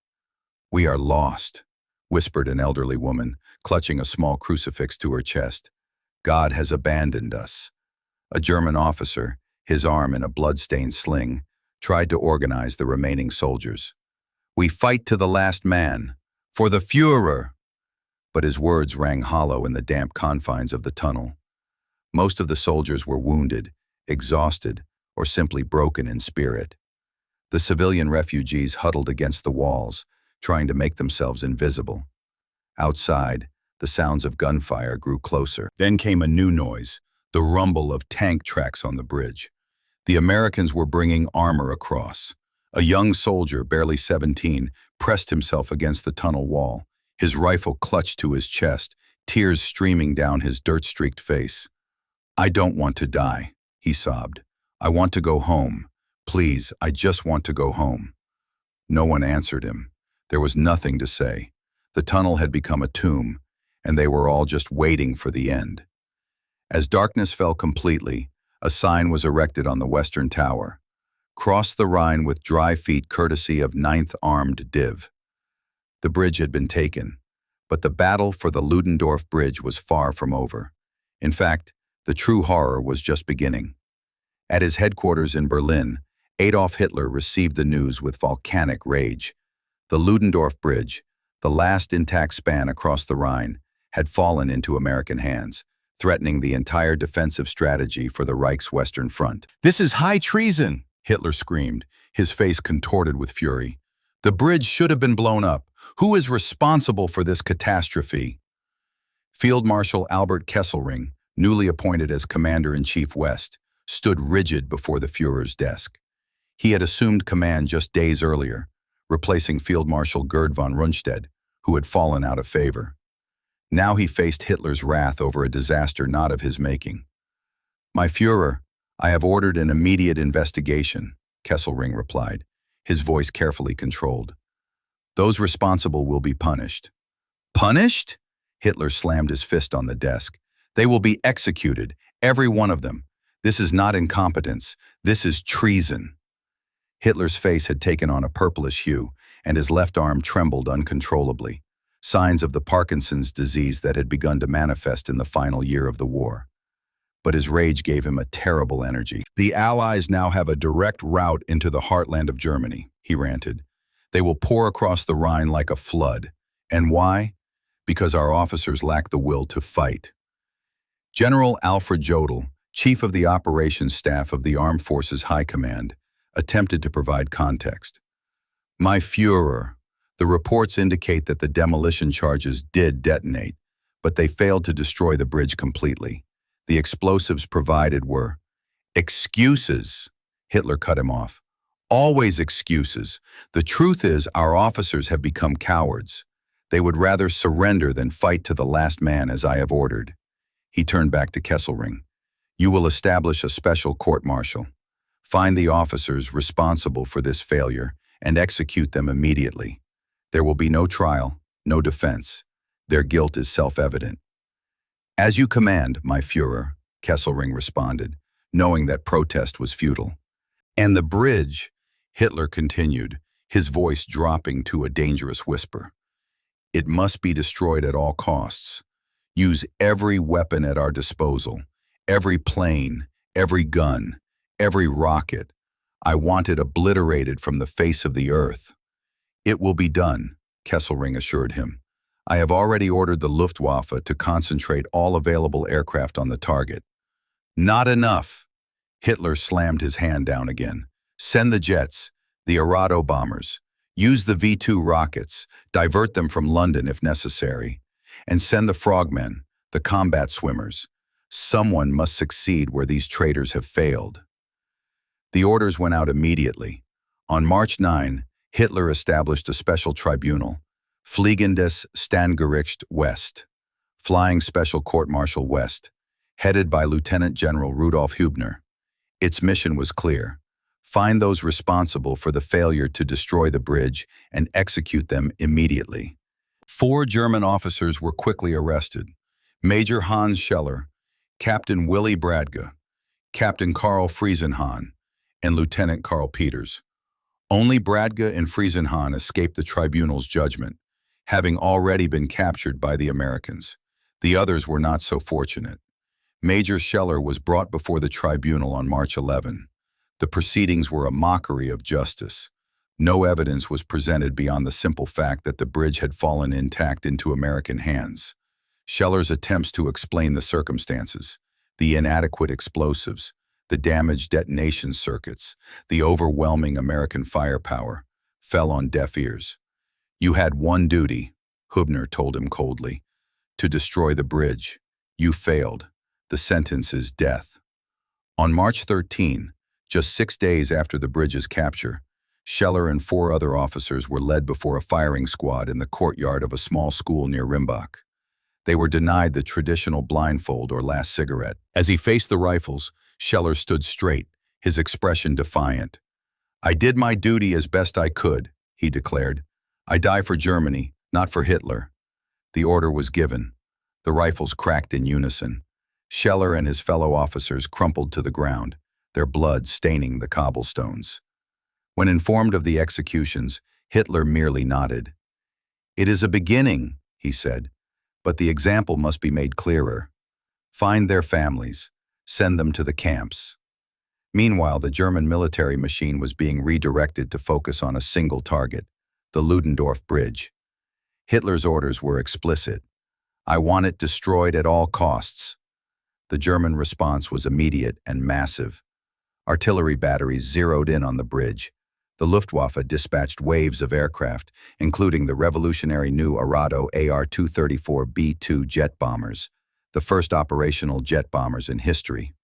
"We are lost," whispered an elderly woman, clutching a small crucifix to her chest. "God has abandoned us." A German officer, his arm in a blood-stained sling, tried to organize the remaining soldiers. "We fight to the last man, for the Führer!" But his words rang hollow in the damp confines of the tunnel. Most of the soldiers were wounded, exhausted, or simply broken in spirit. The civilian refugees huddled against the walls, trying to make themselves invisible. Outside, the sounds of gunfire grew closer. Then came a new noise, the rumble of tank tracks on the bridge. The Americans were bringing armor across. A young soldier, barely 17, pressed himself against the tunnel wall, his rifle clutched to his chest, tears streaming down his dirt-streaked face. "I don't want to die," he sobbed. "I want to go home. Please, I just want to go home." No one answered him. There was nothing to say. The tunnel had become a tomb, and they were all just waiting for the end. As darkness fell completely, a sign was erected on the western tower. "Cross the Rhine with dry feet courtesy of 9th Armed Div." The bridge had been taken, but the battle for the Ludendorff Bridge was far from over. In fact, the true horror was just beginning. At his headquarters in Berlin, Adolf Hitler received the news with volcanic rage. The Ludendorff Bridge, the last intact span across the Rhine, had fallen into American hands, threatening the entire defensive strategy for the Reich's Western Front. "This is high treason!" Hitler screamed, his face contorted with fury. "The bridge should have been blown up. Who is responsible for this catastrophe?" Field Marshal Albert Kesselring, newly appointed as Commander-in-Chief West, stood rigid before the Führer's desk. He had assumed command just days earlier, replacing Field Marshal Gerd von Rundstedt, who had fallen out of favor. Now he faced Hitler's wrath over a disaster not of his making. "My Führer, I have ordered an immediate investigation," Kesselring replied, his voice carefully controlled. "Those responsible will be punished." "Punished?" Hitler slammed his fist on the desk. "They will be executed, every one of them. This is not incompetence, this is treason." Hitler's face had taken on a purplish hue, and his left arm trembled uncontrollably, signs of the Parkinson's disease that had begun to manifest in the final year of the war. But his rage gave him a terrible energy. "The Allies now have a direct route into the heartland of Germany," he ranted. "They will pour across the Rhine like a flood. And why? Because our officers lack the will to fight." General Alfred Jodl, chief of the operations staff of the Armed Forces High Command, attempted to provide context. "My Führer, the reports indicate that the demolition charges did detonate, but they failed to destroy the bridge completely. The explosives provided were..." "Excuses," Hitler cut him off. "Always excuses. The truth is our officers have become cowards. They would rather surrender than fight to the last man as I have ordered." He turned back to Kesselring. "You will establish a special court-martial. Find the officers responsible for this failure and execute them immediately. There will be no trial, no defense. Their guilt is self-evident." "As you command, my Führer," Kesselring responded, knowing that protest was futile. "And the bridge," Hitler continued, his voice dropping to a dangerous whisper. "It must be destroyed at all costs. Use every weapon at our disposal, every plane, every gun, every rocket. I want it obliterated from the face of the earth." "It will be done," Kesselring assured him. "I have already ordered the Luftwaffe to concentrate all available aircraft on the target." "Not enough." Hitler slammed his hand down again. "Send the jets, the Arado bombers. Use the V-2 rockets, divert them from London if necessary. And send the frogmen, the combat swimmers. Someone must succeed where these traitors have failed." The orders went out immediately. On March 9, Hitler established a special tribunal, Fliegendes Standgericht West, Flying Special Court-Martial West, headed by Lieutenant General Rudolf Hübner. Its mission was clear: find those responsible for the failure to destroy the bridge and execute them immediately. 4 German officers were quickly arrested: Major Hans Scheller, Captain Willy Bradge, Captain Karl Friesenhahn, and Lieutenant Karl Peters. Only Bradge and Friesenhahn escaped the tribunal's judgment, having already been captured by the Americans. The others were not so fortunate. Major Scheller was brought before the tribunal on March 11. The proceedings were a mockery of justice. No evidence was presented beyond the simple fact that the bridge had fallen intact into American hands. Scheller's attempts to explain the circumstances, the inadequate explosives, the damaged detonation circuits, the overwhelming American firepower, fell on deaf ears. "You had one duty," Hübner told him coldly: "to destroy the bridge. You failed. The sentence is death." On March 13, just 6 days after the bridge's capture, Scheller and 4 other officers were led before a firing squad in the courtyard of a small school near Rimbach. They were denied the traditional blindfold or last cigarette. As he faced the rifles, Scheller stood straight, his expression defiant. "I did my duty as best I could," he declared. "I die for Germany, not for Hitler." The order was given. The rifles cracked in unison. Scheller and his fellow officers crumpled to the ground, their blood staining the cobblestones. When informed of the executions, Hitler merely nodded. "It is a beginning," he said, "but the example must be made clearer. Find their families, send them to the camps." Meanwhile, the German military machine was being redirected to focus on a single target, the Ludendorff Bridge. Hitler's orders were explicit. "I want it destroyed at all costs." The German response was immediate and massive. Artillery batteries zeroed in on the bridge. The Luftwaffe dispatched waves of aircraft, including the revolutionary new Arado AR-234B-2 jet bombers, the first operational jet bombers in history.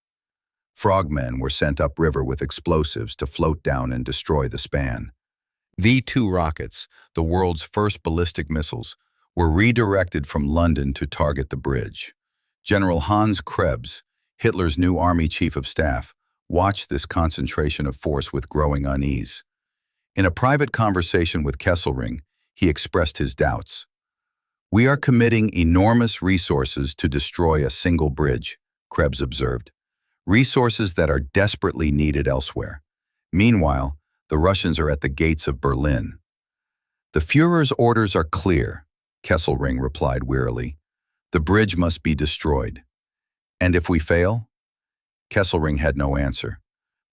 Frogmen were sent upriver with explosives to float down and destroy the span. V-2 rockets, the world's first ballistic missiles, were redirected from London to target the bridge. General Hans Krebs, Hitler's new army chief of staff, watched this concentration of force with growing unease. In a private conversation with Kesselring, he expressed his doubts. "We are committing enormous resources to destroy a single bridge," Krebs observed. "Resources that are desperately needed elsewhere. Meanwhile, the Russians are at the gates of Berlin." "The Führer's orders are clear," Kesselring replied wearily. "The bridge must be destroyed." "And if we fail?" Kesselring had no answer.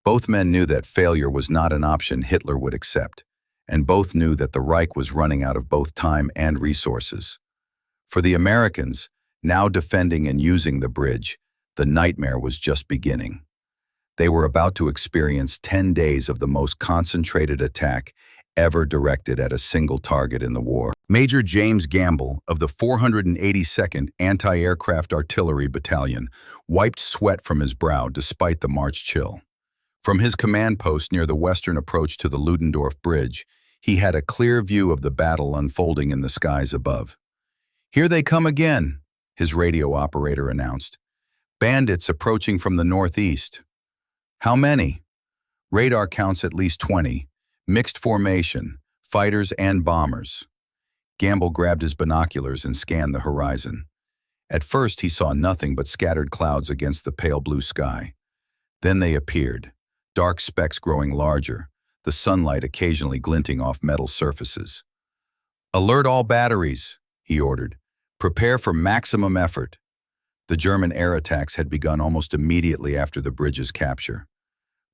Both men knew that failure was not an option Hitler would accept, and both knew that the Reich was running out of both time and resources. For the Americans, now defending and using the bridge, the nightmare was just beginning. They were about to experience 10 days of the most concentrated attack ever directed at a single target in the war. Major James Gamble of the 482nd Anti-Aircraft Artillery Battalion wiped sweat from his brow despite the March chill. From his command post near the western approach to the Ludendorff Bridge, he had a clear view of the battle unfolding in the skies above. "Here they come again," his radio operator announced. "Bandits approaching from the northeast." "How many?" "Radar counts at least 20. Mixed formation, fighters and bombers." Gamble grabbed his binoculars and scanned the horizon. At first, he saw nothing but scattered clouds against the pale blue sky. Then they appeared, dark specks growing larger, the sunlight occasionally glinting off metal surfaces. "Alert all batteries," he ordered. "Prepare for maximum effort." The German air attacks had begun almost immediately after the bridge's capture.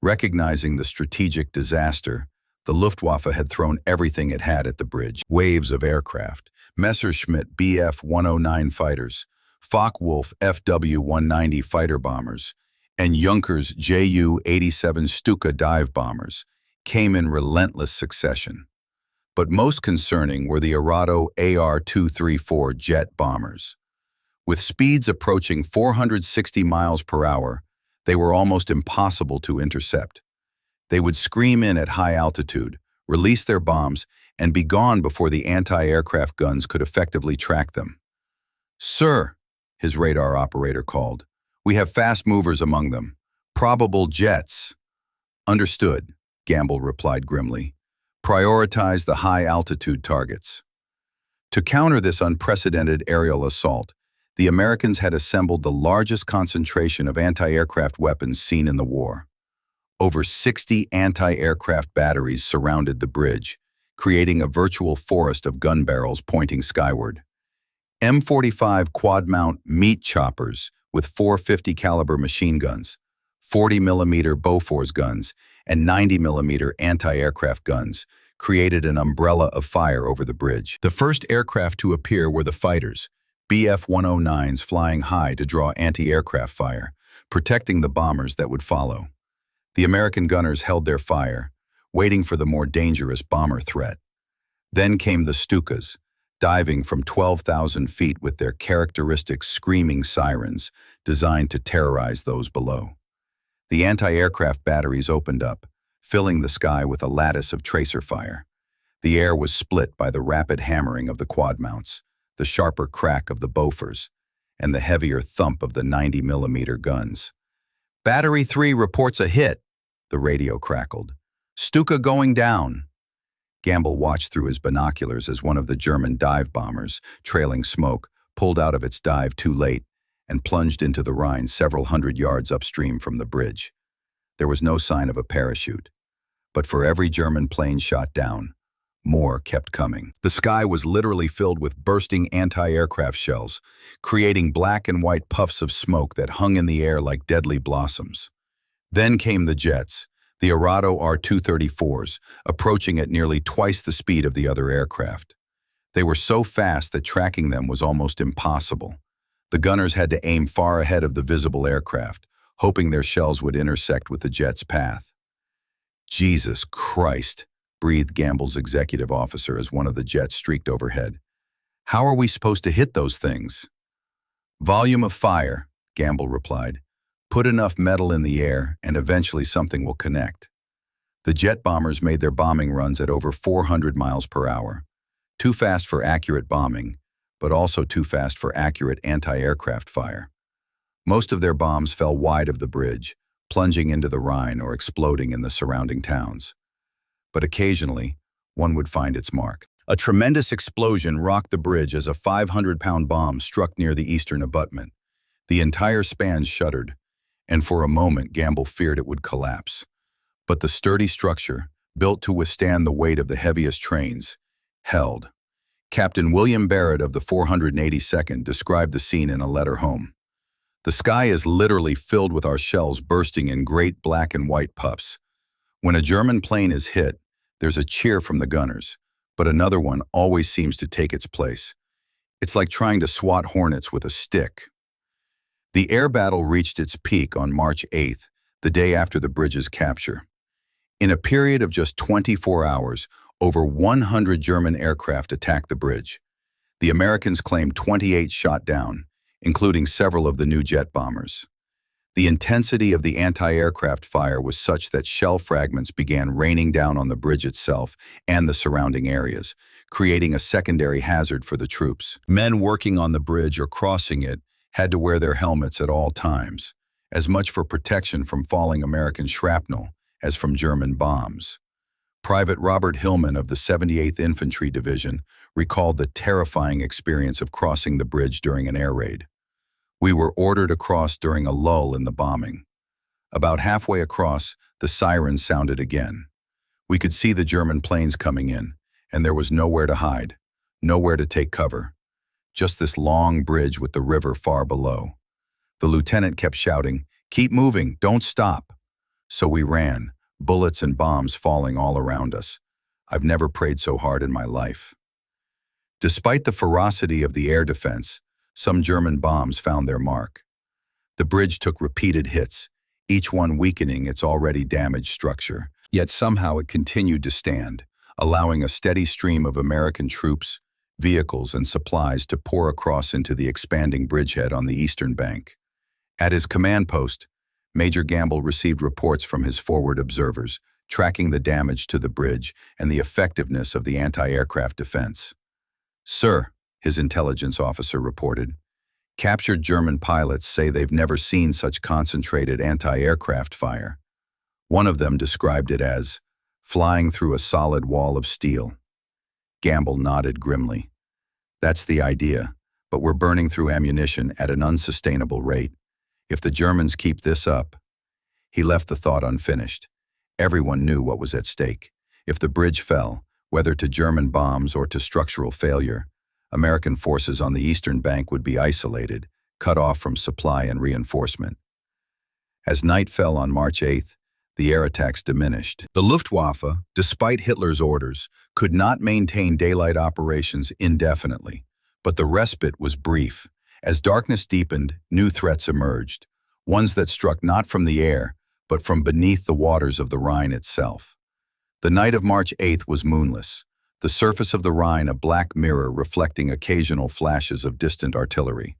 Recognizing the strategic disaster, the Luftwaffe had thrown everything it had at the bridge. Waves of aircraft, Messerschmitt Bf-109 fighters, Focke-Wulf FW-190 fighter bombers, and Junkers Ju-87 Stuka dive bombers, came in relentless succession. But most concerning were the Arado AR-234 jet bombers. With speeds approaching 460 miles per hour, they were almost impossible to intercept. They would scream in at high altitude, release their bombs, and be gone before the anti-aircraft guns could effectively track them. "Sir," his radar operator called, "we have fast movers among them. Probable jets." "Understood," Gamble replied grimly. "Prioritize the high-altitude targets." To counter this unprecedented aerial assault, the Americans had assembled the largest concentration of anti-aircraft weapons seen in the war. Over 60 anti-aircraft batteries surrounded the bridge, creating a virtual forest of gun barrels pointing skyward. M45 quad-mount meat choppers with 450 caliber machine guns, 40mm Bofors guns, and 90mm anti-aircraft guns created an umbrella of fire over the bridge. The first aircraft to appear were the fighters, Bf-109s flying high to draw anti-aircraft fire, protecting the bombers that would follow. The American gunners held their fire, waiting for the more dangerous bomber threat. Then came the Stukas, diving from 12,000 feet with their characteristic screaming sirens designed to terrorize those below. The anti-aircraft batteries opened up, filling the sky with a lattice of tracer fire. The air was split by the rapid hammering of the quad mounts, the sharper crack of the Bofors, and the heavier thump of the 90mm guns. "Battery 3 reports a hit," the radio crackled. "Stuka going down." Gamble watched through his binoculars as one of the German dive bombers, trailing smoke, pulled out of its dive too late and plunged into the Rhine several hundred yards upstream from the bridge. There was no sign of a parachute. But for every German plane shot down, more kept coming. The sky was literally filled with bursting anti-aircraft shells, creating black and white puffs of smoke that hung in the air like deadly blossoms. Then came the jets, the Arado R-234s, approaching at nearly twice the speed of the other aircraft. They were so fast that tracking them was almost impossible. The gunners had to aim far ahead of the visible aircraft, hoping their shells would intersect with the jet's path. "Jesus Christ," breathed Gamble's executive officer as one of the jets streaked overhead. "How are we supposed to hit those things?" "Volume of fire," Gamble replied. "Put enough metal in the air, and eventually something will connect." The jet bombers made their bombing runs at over 400 miles per hour. Too fast for accurate bombing, but also too fast for accurate anti-aircraft fire. Most of their bombs fell wide of the bridge, plunging into the Rhine or exploding in the surrounding towns. But occasionally, one would find its mark. A tremendous explosion rocked the bridge as a 500-pound bomb struck near the eastern abutment. The entire span shuddered, and for a moment Gamble feared it would collapse. But the sturdy structure, built to withstand the weight of the heaviest trains, held. Captain William Barrett of the 482nd described the scene in a letter home. "The sky is literally filled with our shells bursting in great black and white puffs. When a German plane is hit, there's a cheer from the gunners, but another one always seems to take its place. It's like trying to swat hornets with a stick." The air battle reached its peak on March 8th, the day after the bridge's capture. In a period of just 24 hours, over 100 German aircraft attacked the bridge. The Americans claimed 28 shot down, including several of the new jet bombers. The intensity of the anti-aircraft fire was such that shell fragments began raining down on the bridge itself and the surrounding areas, creating a secondary hazard for the troops. Men working on the bridge or crossing it had to wear their helmets at all times, as much for protection from falling American shrapnel as from German bombs. Private Robert Hillman of the 78th Infantry Division recalled the terrifying experience of crossing the bridge during an air raid. "We were ordered across during a lull in the bombing. About halfway across, the sirens sounded again. We could see the German planes coming in, and there was nowhere to hide, nowhere to take cover. Just this long bridge with the river far below. The lieutenant kept shouting, 'Keep moving, don't stop.' So we ran, bullets and bombs falling all around us. I've never prayed so hard in my life." Despite the ferocity of the air defense, some German bombs found their mark. The bridge took repeated hits, each one weakening its already damaged structure. Yet somehow it continued to stand, allowing a steady stream of American troops, vehicles, and supplies to pour across into the expanding bridgehead on the eastern bank. At his command post, Major Gamble received reports from his forward observers, tracking the damage to the bridge and the effectiveness of the anti-aircraft defense. "Sir," his intelligence officer reported, "captured German pilots say they've never seen such concentrated anti-aircraft fire. One of them described it as flying through a solid wall of steel." Gamble nodded grimly. "That's the idea, but we're burning through ammunition at an unsustainable rate. If the Germans keep this up..." He left the thought unfinished. Everyone knew what was at stake. If the bridge fell, whether to German bombs or to structural failure, American forces on the eastern bank would be isolated, cut off from supply and reinforcement. As night fell on March 8th, the air attacks diminished. The Luftwaffe, despite Hitler's orders, could not maintain daylight operations indefinitely, but the respite was brief. As darkness deepened, new threats emerged, ones that struck not from the air, but from beneath the waters of the Rhine itself. The night of March 8th was moonless, the surface of the Rhine a black mirror reflecting occasional flashes of distant artillery.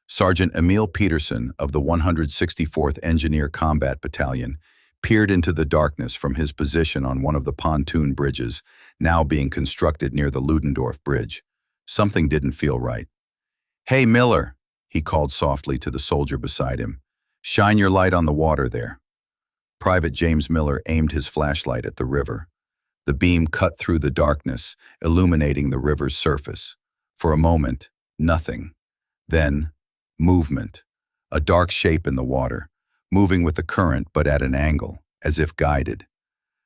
Sergeant Emil Peterson of the 164th Engineer Combat Battalion peered into the darkness from his position on one of the pontoon bridges now being constructed near the Ludendorff Bridge. Something didn't feel right. "Hey, Miller," he called softly to the soldier beside him. "Shine your light on the water there." Private James Miller aimed his flashlight at the river. The beam cut through the darkness, illuminating the river's surface. For a moment, nothing. Then, movement. A dark shape in the water, moving with the current but at an angle, as if guided.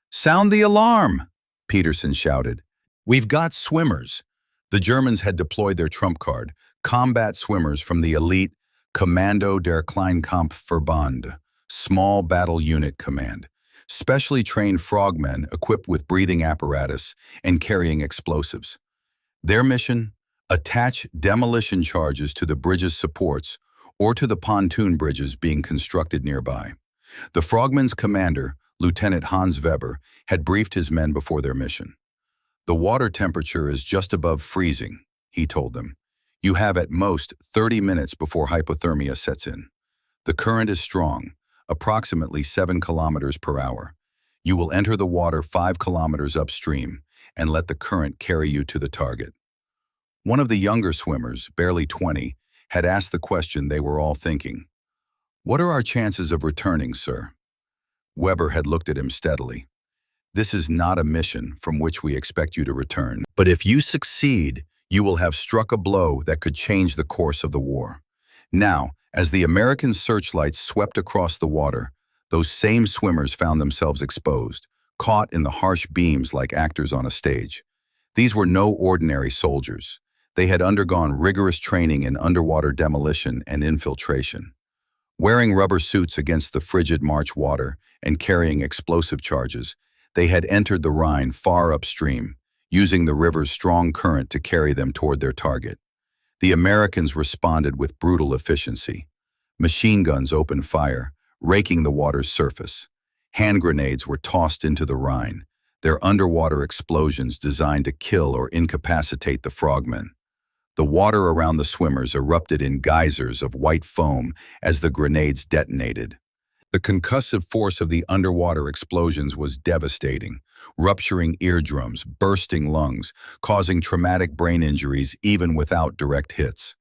"Sound the alarm!" Peterson shouted. "We've got swimmers." The Germans had deployed their trump card, combat swimmers from the elite Kommando der Kleinkampfverband, small battle unit command, specially trained frogmen equipped with breathing apparatus and carrying explosives. Their mission? Attach demolition charges to the bridge's supports or to the pontoon bridges being constructed nearby. The frogmen's commander, Lieutenant Hans Weber, had briefed his men before their mission. "The water temperature is just above freezing," he told them. "You have at most 30 minutes before hypothermia sets in. The current is strong, approximately 7 kilometers per hour. You will enter the water 5 kilometers upstream and let the current carry you to the target." One of the younger swimmers, barely 20, had asked the question they were all thinking. "What are our chances of returning, sir?" Weber had looked at him steadily. "This is not a mission from which we expect you to return. But if you succeed, you will have struck a blow that could change the course of the war." Now, as the American searchlights swept across the water, those same swimmers found themselves exposed, caught in the harsh beams like actors on a stage. These were no ordinary soldiers. They had undergone rigorous training in underwater demolition and infiltration. Wearing rubber suits against the frigid March water and carrying explosive charges, they had entered the Rhine far upstream, using the river's strong current to carry them toward their target. The Americans responded with brutal efficiency. Machine guns opened fire, raking the water's surface. Hand grenades were tossed into the Rhine, their underwater explosions designed to kill or incapacitate the frogmen. The water around the swimmers erupted in geysers of white foam as the grenades detonated. The concussive force of the underwater explosions was devastating, rupturing eardrums, bursting lungs, causing traumatic brain injuries even without direct hits.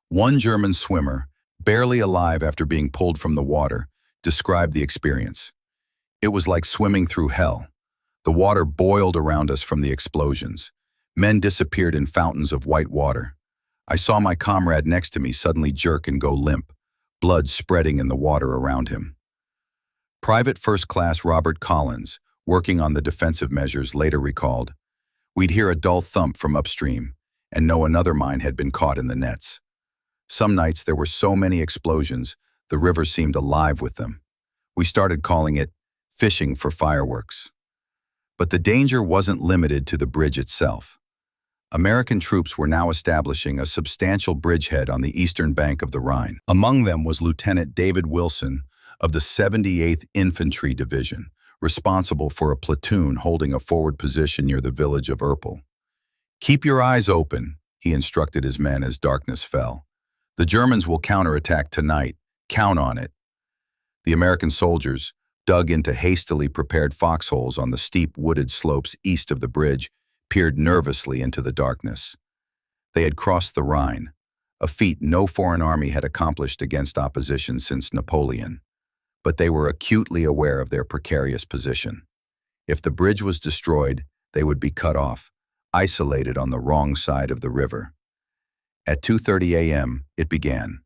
One German swimmer, barely alive after being pulled from the water, described the experience. "It was like swimming through hell. The water boiled around us from the explosions. Men disappeared in fountains of white water. I saw my comrade next to me suddenly jerk and go limp, blood spreading in the water around him." Private First Class Robert Collins, working on the defensive measures, later recalled, "We'd hear a dull thump from upstream and know another mine had been caught in the nets. Some nights there were so many explosions, the river seemed alive with them. We started calling it fishing for fireworks." But the danger wasn't limited to the bridge itself. American troops were now establishing a substantial bridgehead on the eastern bank of the Rhine. Among them was Lieutenant David Wilson of the 78th Infantry Division, responsible for a platoon holding a forward position near the village of Erpel. "Keep your eyes open," he instructed his men as darkness fell. "The Germans will counterattack tonight. Count on it." The American soldiers, dug into hastily prepared foxholes on the steep wooded slopes east of the bridge, peered nervously into the darkness. They had crossed the Rhine, a feat no foreign army had accomplished against opposition since Napoleon. But they were acutely aware of their precarious position. If the bridge was destroyed, they would be cut off, isolated on the wrong side of the river. At 2:30 a.m., it began.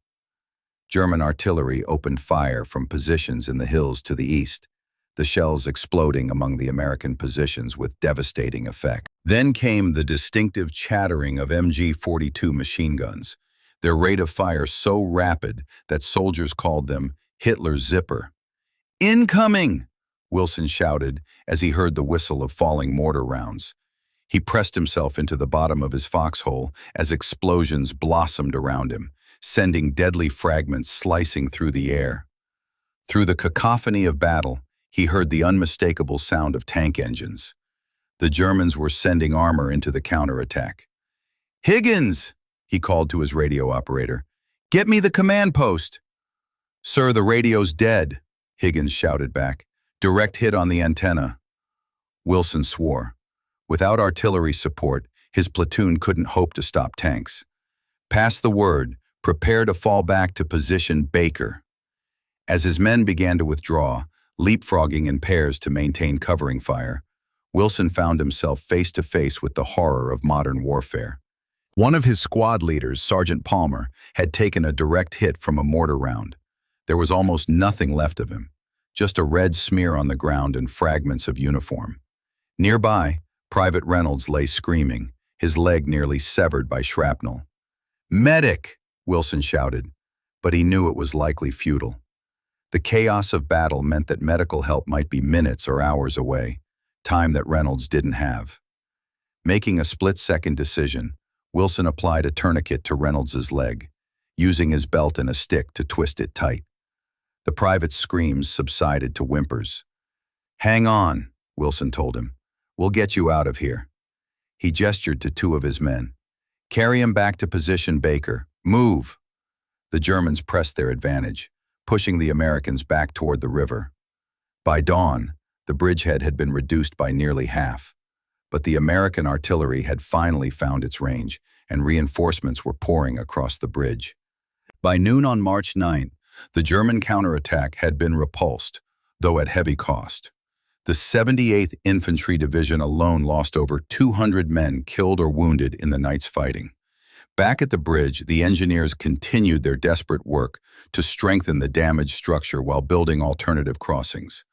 German artillery opened fire from positions in the hills to the east, the shells exploding among the American positions with devastating effect. Then came the distinctive chattering of MG-42 machine guns, their rate of fire so rapid that soldiers called them Hitler's zipper. "Incoming!" Wilson shouted as he heard the whistle of falling mortar rounds. He pressed himself into the bottom of his foxhole as explosions blossomed around him, sending deadly fragments slicing through the air. Through the cacophony of battle, he heard the unmistakable sound of tank engines. The Germans were sending armor into the counterattack. "Higgins!" he called to his radio operator. "Get me the command post." "Sir, the radio's dead," Higgins shouted back. Direct hit on the antenna. Wilson swore. Without artillery support, his platoon couldn't hope to stop tanks. Pass the word. Prepare to fall back to position Baker. As his men began to withdraw, leapfrogging in pairs to maintain covering fire, Wilson found himself face to face with the horror of modern warfare. One of his squad leaders, Sergeant Palmer, had taken a direct hit from a mortar round. There was almost nothing left of him, just a red smear on the ground and fragments of uniform. Nearby, Private Reynolds lay screaming, his leg nearly severed by shrapnel. "Medic!" Wilson shouted, but he knew it was likely futile. The chaos of battle meant that medical help might be minutes or hours away, time that Reynolds didn't have. Making a split-second decision, Wilson applied a tourniquet to Reynolds's leg, using his belt and a stick to twist it tight. The private's screams subsided to whimpers. "Hang on," Wilson told him. "We'll get you out of here." He gestured to two of his men. "Carry him back to position, Baker. Move!" The Germans pressed their advantage, pushing the Americans back toward the river. By dawn, the bridgehead had been reduced by nearly half, but the American artillery had finally found its range, and reinforcements were pouring across the bridge. By noon on March 9th, the German counterattack had been repulsed, though at heavy cost. The 78th Infantry Division alone lost over 200 men killed or wounded in the night's fighting. Back at the bridge, the engineers continued their desperate work to strengthen the damaged structure while building alternative crossings.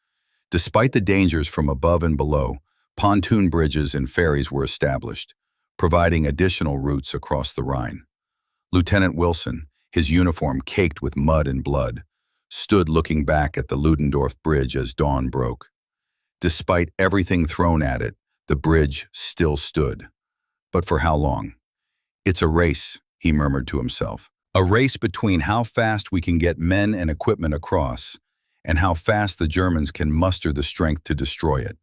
Despite the dangers from above and below, pontoon bridges and ferries were established, providing additional routes across the Rhine. Lieutenant Wilson, his uniform caked with mud and blood, stood looking back at the Ludendorff Bridge as dawn broke. Despite everything thrown at it, the bridge still stood. But for how long? "It's a race," he murmured to himself. "A race between how fast we can get men and equipment across, and how fast the Germans can muster the strength to destroy it."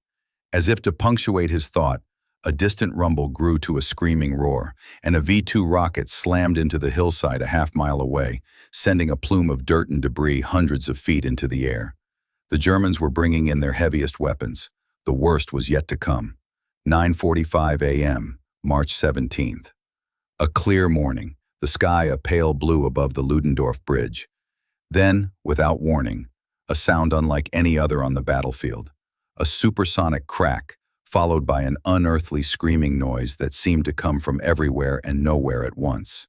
As if to punctuate his thought, a distant rumble grew to a screaming roar, and a V-2 rocket slammed into the hillside a half-mile away, sending a plume of dirt and debris hundreds of feet into the air. The Germans were bringing in their heaviest weapons. The worst was yet to come. 9:45 a.m., March 17th. A clear morning, the sky a pale blue above the Ludendorff Bridge. Then, without warning, a sound unlike any other on the battlefield. A supersonic crack, followed by an unearthly screaming noise that seemed to come from everywhere and nowhere at once.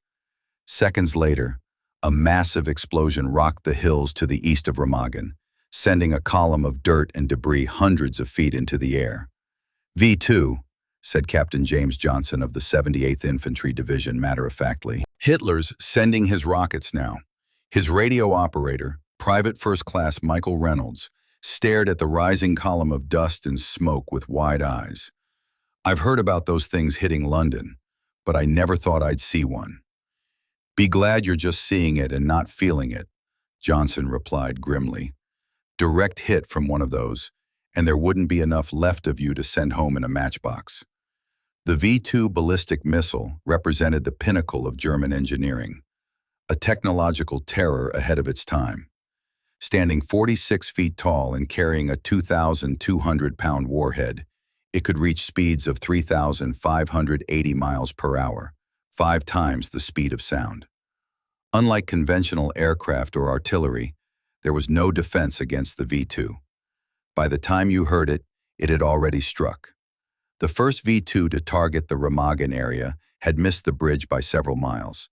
Seconds later, a massive explosion rocked the hills to the east of Remagen, sending a column of dirt and debris hundreds of feet into the air. "V2, said Captain James Johnson of the 78th Infantry Division matter-of-factly. "Hitler's sending his rockets now." His radio operator, Private First Class Michael Reynolds, stared at the rising column of dust and smoke with wide eyes. "I've heard about those things hitting London, but I never thought I'd see one." "Be glad you're just seeing it and not feeling it," Johnson replied grimly. "Direct hit from one of those, and there wouldn't be enough left of you to send home in a matchbox." The V-2 ballistic missile represented the pinnacle of German engineering, a technological terror ahead of its time. Standing 46 feet tall and carrying a 2,200-pound warhead, it could reach speeds of 3,580 miles per hour, 5 times the speed of sound. Unlike conventional aircraft or artillery, there was no defense against the V-2. By the time you heard it, it had already struck. The first V-2 to target the Remagen area had missed the bridge by several miles,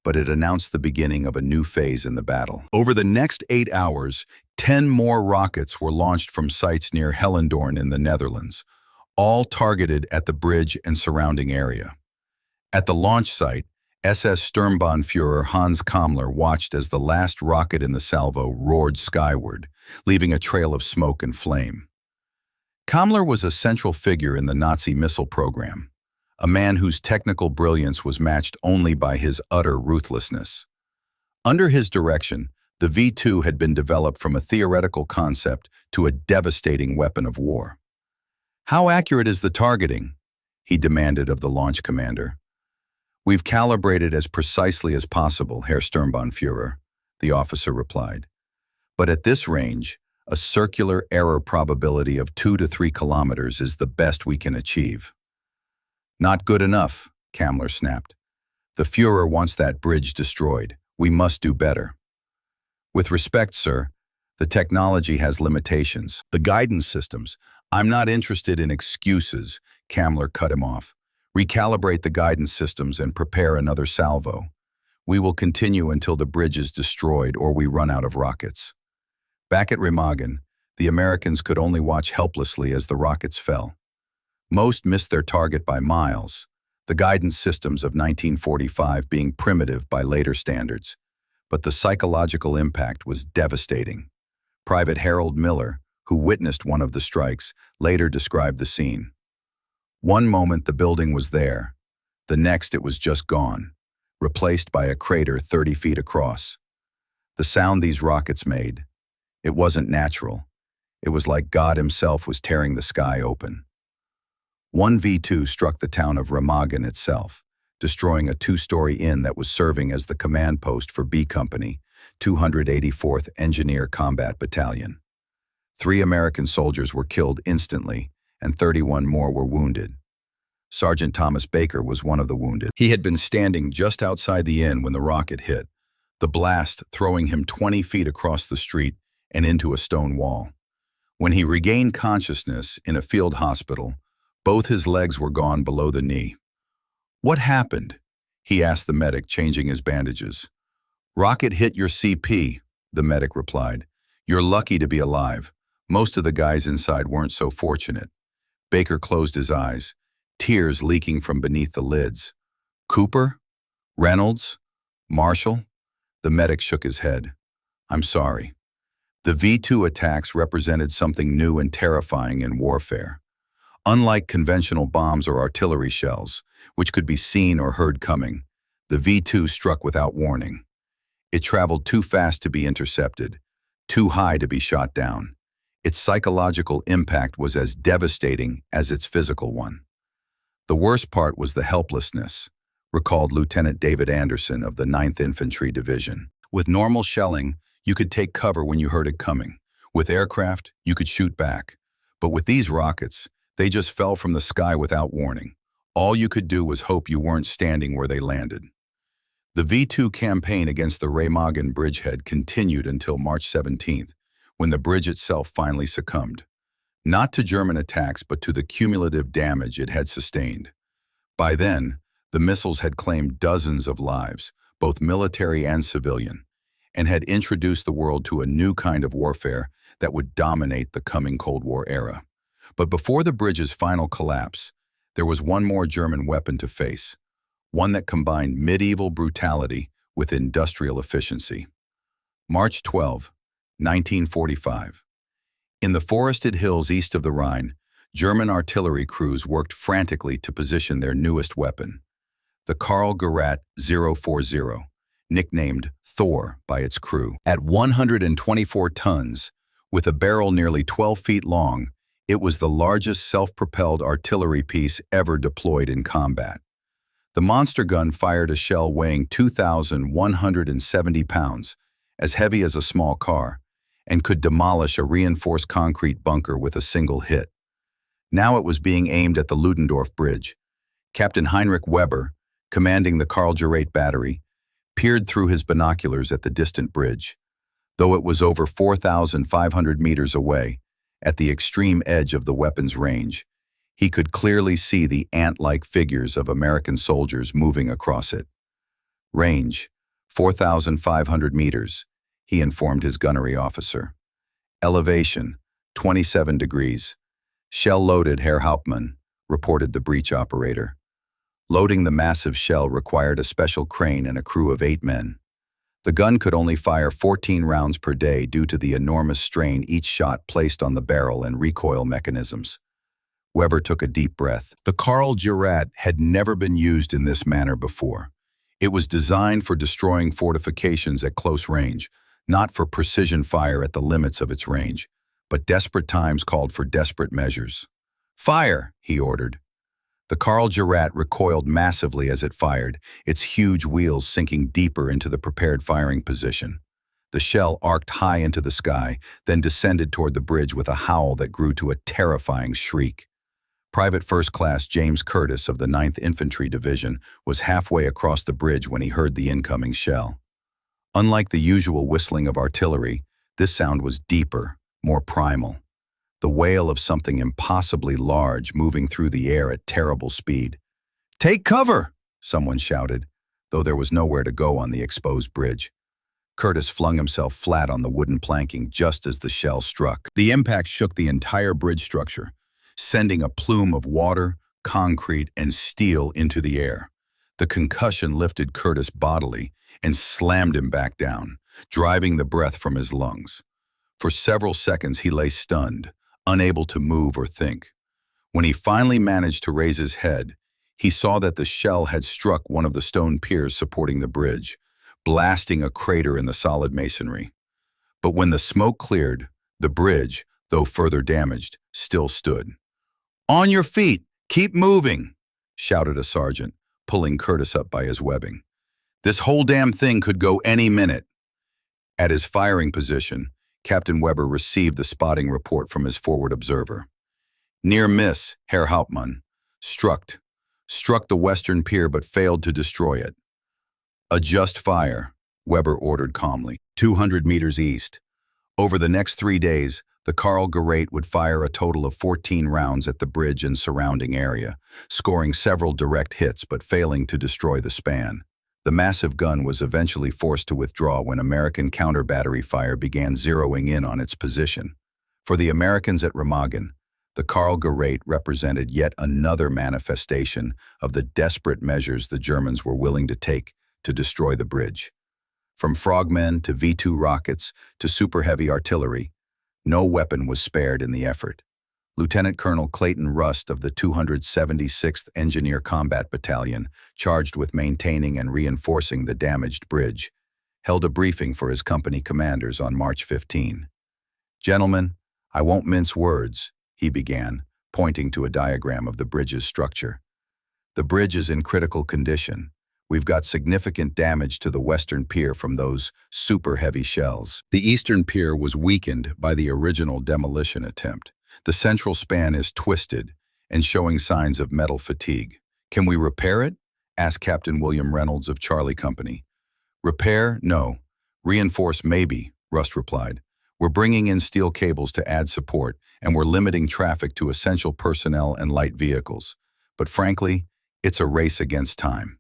but it announced the beginning of a new phase in the battle. Over the next 8 hours, 10 more rockets were launched from sites near Hellendoorn in the Netherlands, all targeted at the bridge and surrounding area. At the launch site, SS Sturmbannführer Hans Kammler watched as the last rocket in the salvo roared skyward, leaving a trail of smoke and flame. Kammler was a central figure in the Nazi missile program, a man whose technical brilliance was matched only by his utter ruthlessness. Under his direction, the V-2 had been developed from a theoretical concept to a devastating weapon of war. "How accurate is the targeting?" he demanded of the launch commander. "We've calibrated as precisely as possible, Herr Sturmbannführer," the officer replied. "But at this range, A circular error probability of 2 to 3 kilometers is the best we can achieve. Not good enough, Kammler snapped. The Führer wants that bridge destroyed. We must do better. With respect, sir, the technology has limitations. The guidance systems. I'm not interested in excuses, Kammler cut him off. Recalibrate the guidance systems and prepare another salvo. We will continue until the bridge is destroyed or we run out of rockets. Back at Remagen, the Americans could only watch helplessly as the rockets fell. Most missed their target by miles, the guidance systems of 1945 being primitive by later standards. But the psychological impact was devastating. Private Harold Miller, who witnessed one of the strikes, later described the scene. One moment the building was there, the next it was just gone, replaced by a crater 30 feet across. The sound these rockets made, it wasn't natural. It was like God himself was tearing the sky open. One V2 struck the town of Remagen itself, destroying a 2-story inn that was serving as the command post for B Company, 284th Engineer Combat Battalion. 3 American soldiers were killed instantly, and 31 more were wounded. Sergeant Thomas Baker was one of the wounded. He had been standing just outside the inn when the rocket hit, the blast throwing him 20 feet across the street and into a stone wall. When he regained consciousness in a field hospital, both his legs were gone below the knee. "What happened?" he asked the medic, changing his bandages. "Rocket hit your CP," the medic replied. "You're lucky to be alive. Most of the guys inside weren't so fortunate." Baker closed his eyes, tears leaking from beneath the lids. "Cooper? Reynolds? Marshall?" The medic shook his head. "I'm sorry." The V2 attacks represented something new and terrifying in warfare. Unlike conventional bombs or artillery shells, which could be seen or heard coming, the V2 struck without warning. It traveled too fast to be intercepted, too high to be shot down. Its psychological impact was as devastating as its physical one. The worst part was the helplessness, recalled Lieutenant David Anderson of the 9th Infantry Division. With normal shelling, you could take cover when you heard it coming. With aircraft, you could shoot back. But with these rockets, they just fell from the sky without warning. All you could do was hope you weren't standing where they landed. The V2 campaign against the Remagen bridgehead continued until March 17th, when the bridge itself finally succumbed. Not to German attacks, but to the cumulative damage it had sustained. By then, the missiles had claimed dozens of lives, both military and civilian, and had introduced the world to a new kind of warfare that would dominate the coming Cold War era. But before the bridge's final collapse, there was one more German weapon to face, one that combined medieval brutality with industrial efficiency. March 12, 1945. In the forested hills east of the Rhine, German artillery crews worked frantically to position their newest weapon, the Karl Gerät 040, nicknamed Thor by its crew. At 124 tons, with a barrel nearly 12 feet long, it was the largest self-propelled artillery piece ever deployed in combat. The monster gun fired a shell weighing 2,170 pounds, as heavy as a small car, and could demolish a reinforced concrete bunker with a single hit. Now it was being aimed at the Ludendorff Bridge. Captain Heinrich Weber, commanding the Karl Gerät battery, peered through his binoculars at the distant bridge. Though it was over 4,500 meters away, at the extreme edge of the weapon's range, he could clearly see the ant-like figures of American soldiers moving across it. Range, 4,500 meters, he informed his gunnery officer. Elevation, 27 degrees. Shell loaded, Herr Hauptmann, reported the breech operator. Loading the massive shell required a special crane and a crew of 8 men. The gun could only fire 14 rounds per day due to the enormous strain each shot placed on the barrel and recoil mechanisms. Weber took a deep breath. The Karl Gerät had never been used in this manner before. It was designed for destroying fortifications at close range, not for precision fire at the limits of its range, but desperate times called for desperate measures. "Fire!" he ordered. The Karl Gerät recoiled massively as it fired, its huge wheels sinking deeper into the prepared firing position. The shell arced high into the sky, then descended toward the bridge with a howl that grew to a terrifying shriek. Private First Class James Curtis of the 9th Infantry Division was halfway across the bridge when he heard the incoming shell. Unlike the usual whistling of artillery, this sound was deeper, more primal. The wail of something impossibly large moving through the air at terrible speed. "Take cover!" someone shouted, though there was nowhere to go on the exposed bridge. Curtis flung himself flat on the wooden planking just as the shell struck. The impact shook the entire bridge structure, sending a plume of water, concrete, and steel into the air. The concussion lifted Curtis bodily and slammed him back down, driving the breath from his lungs. For several seconds he lay stunned, unable to move or think. When he finally managed to raise his head, he saw that the shell had struck one of the stone piers supporting the bridge, blasting a crater in the solid masonry. But when the smoke cleared, the bridge, though further damaged, still stood. "On your feet! Keep moving!" shouted a sergeant, pulling Curtis up by his webbing. "This whole damn thing could go any minute." At his firing position, Captain Weber received the spotting report from his forward observer. "Near miss, Herr Hauptmann. Struck the western pier but failed to destroy it." "Adjust fire," Weber ordered calmly. 200 meters east. Over the next 3 days, the Karl Gerät would fire a total of 14 rounds at the bridge and surrounding area, scoring several direct hits but failing to destroy the span. The massive gun was eventually forced to withdraw when American counter-battery fire began zeroing in on its position. For the Americans at Remagen, the Karl Gerät represented yet another manifestation of the desperate measures the Germans were willing to take to destroy the bridge. From frogmen to V-2 rockets to super-heavy artillery, no weapon was spared in the effort. Lieutenant Colonel Clayton Rust of the 276th Engineer Combat Battalion, charged with maintaining and reinforcing the damaged bridge, held a briefing for his company commanders on March 15. "Gentlemen, I won't mince words," he began, pointing to a diagram of the bridge's structure. "The bridge is in critical condition. We've got significant damage to the western pier from those super-heavy shells. The eastern pier was weakened by the original demolition attempt. The central span is twisted and showing signs of metal fatigue. Can we repair it?" asked Captain William Reynolds of Charlie Company. "Repair? No. Reinforce maybe," Rust replied. "We're bringing in steel cables to add support, and we're limiting traffic to essential personnel and light vehicles. But frankly, it's a race against time."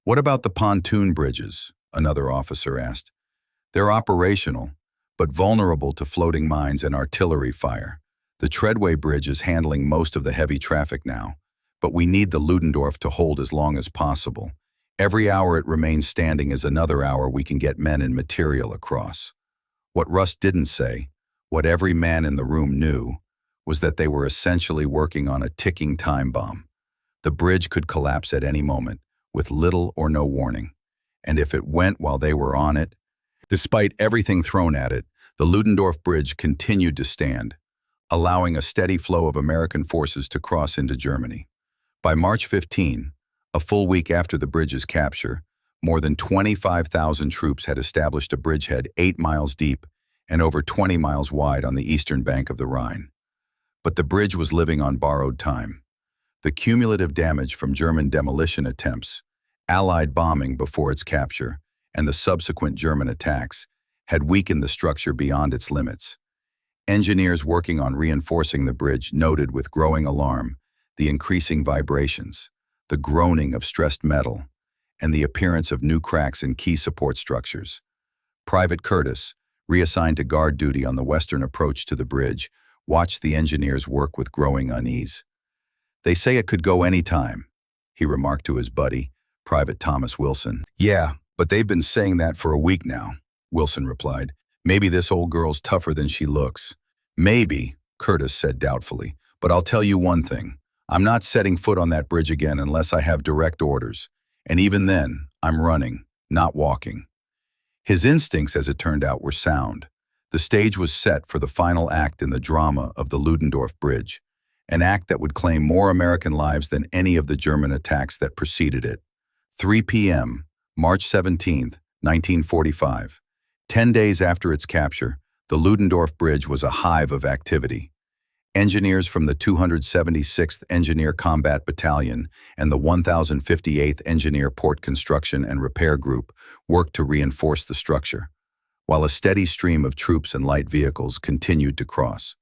"What about the pontoon bridges?" another officer asked. "They're operational, but vulnerable to floating mines and artillery fire. The Treadway Bridge is handling most of the heavy traffic now, but we need the Ludendorff to hold as long as possible. Every hour it remains standing is another hour we can get men and material across." What Rust didn't say, what every man in the room knew, was that they were essentially working on a ticking time bomb. The bridge could collapse at any moment, with little or no warning. And if it went while they were on it, despite everything thrown at it, the Ludendorff Bridge continued to stand, allowing a steady flow of American forces to cross into Germany. By March 15, a full week after the bridge's capture, more than 25,000 troops had established a bridgehead 8 miles deep and over 20 miles wide on the eastern bank of the Rhine. But the bridge was living on borrowed time. The cumulative damage from German demolition attempts, Allied bombing before its capture, and the subsequent German attacks had weakened the structure beyond its limits. Engineers working on reinforcing the bridge noted with growing alarm the increasing vibrations, the groaning of stressed metal, and the appearance of new cracks in key support structures. Private Curtis, reassigned to guard duty on the western approach to the bridge, watched the engineers work with growing unease. "They say it could go any time," he remarked to his buddy, Private Thomas Wilson. "Yeah, but they've been saying that for a week now," Wilson replied. "Maybe this old girl's tougher than she looks." "Maybe," Curtis said doubtfully, "but I'll tell you one thing. I'm not setting foot on that bridge again unless I have direct orders. And even then, I'm running, not walking." His instincts, as it turned out, were sound. The stage was set for the final act in the drama of the Ludendorff Bridge, an act that would claim more American lives than any of the German attacks that preceded it. 3 p.m., March 17, 1945. 10 days after its capture, the Ludendorff Bridge was a hive of activity. Engineers from the 276th Engineer Combat Battalion and the 1058th Engineer Port Construction and Repair Group worked to reinforce the structure, while a steady stream of troops and light vehicles continued to cross.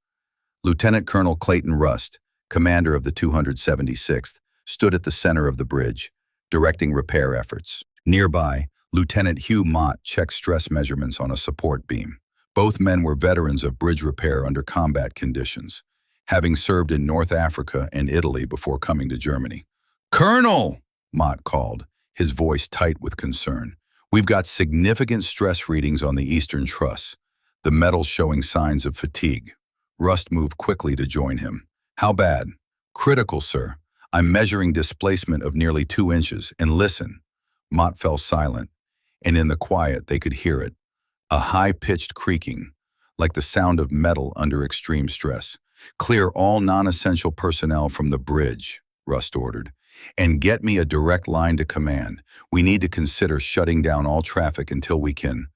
Lieutenant Colonel Clayton Rust, commander of the 276th, stood at the center of the bridge, directing repair efforts. Nearby, Lieutenant Hugh Mott checked stress measurements on a support beam. Both men were veterans of bridge repair under combat conditions, having served in North Africa and Italy before coming to Germany. "Colonel!" Mott called, his voice tight with concern. "We've got significant stress readings on the Eastern Truss, the metal showing signs of fatigue." Rust moved quickly to join him. "How bad?" "Critical, sir. I'm measuring displacement of nearly 2 inches, and listen." Mott fell silent, and in the quiet they could hear it, a high-pitched creaking, like the sound of metal under extreme stress. "Clear all non-essential personnel from the bridge," Rust ordered, "and get me a direct line to command. We need to consider shutting down all traffic until we can."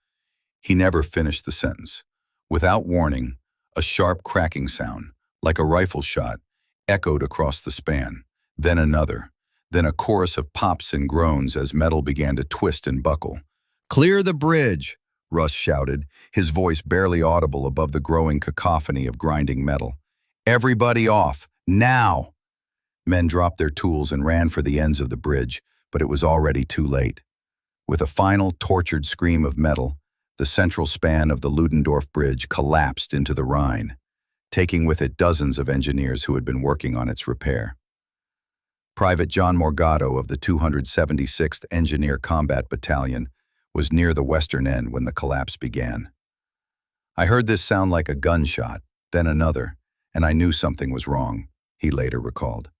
He never finished the sentence. Without warning, a sharp cracking sound, like a rifle shot, echoed across the span. Then another, then a chorus of pops and groans as metal began to twist and buckle. "Clear the bridge!" Rust shouted, his voice barely audible above the growing cacophony of grinding metal. "Everybody off, now!" Men dropped their tools and ran for the ends of the bridge, but it was already too late. With a final, tortured scream of metal, the central span of the Ludendorff Bridge collapsed into the Rhine, taking with it dozens of engineers who had been working on its repair. Private John Morgado of the 276th Engineer Combat Battalion was near the western end when the collapse began. "I heard this sound like a gunshot, then another, and I knew something was wrong," he later recalled.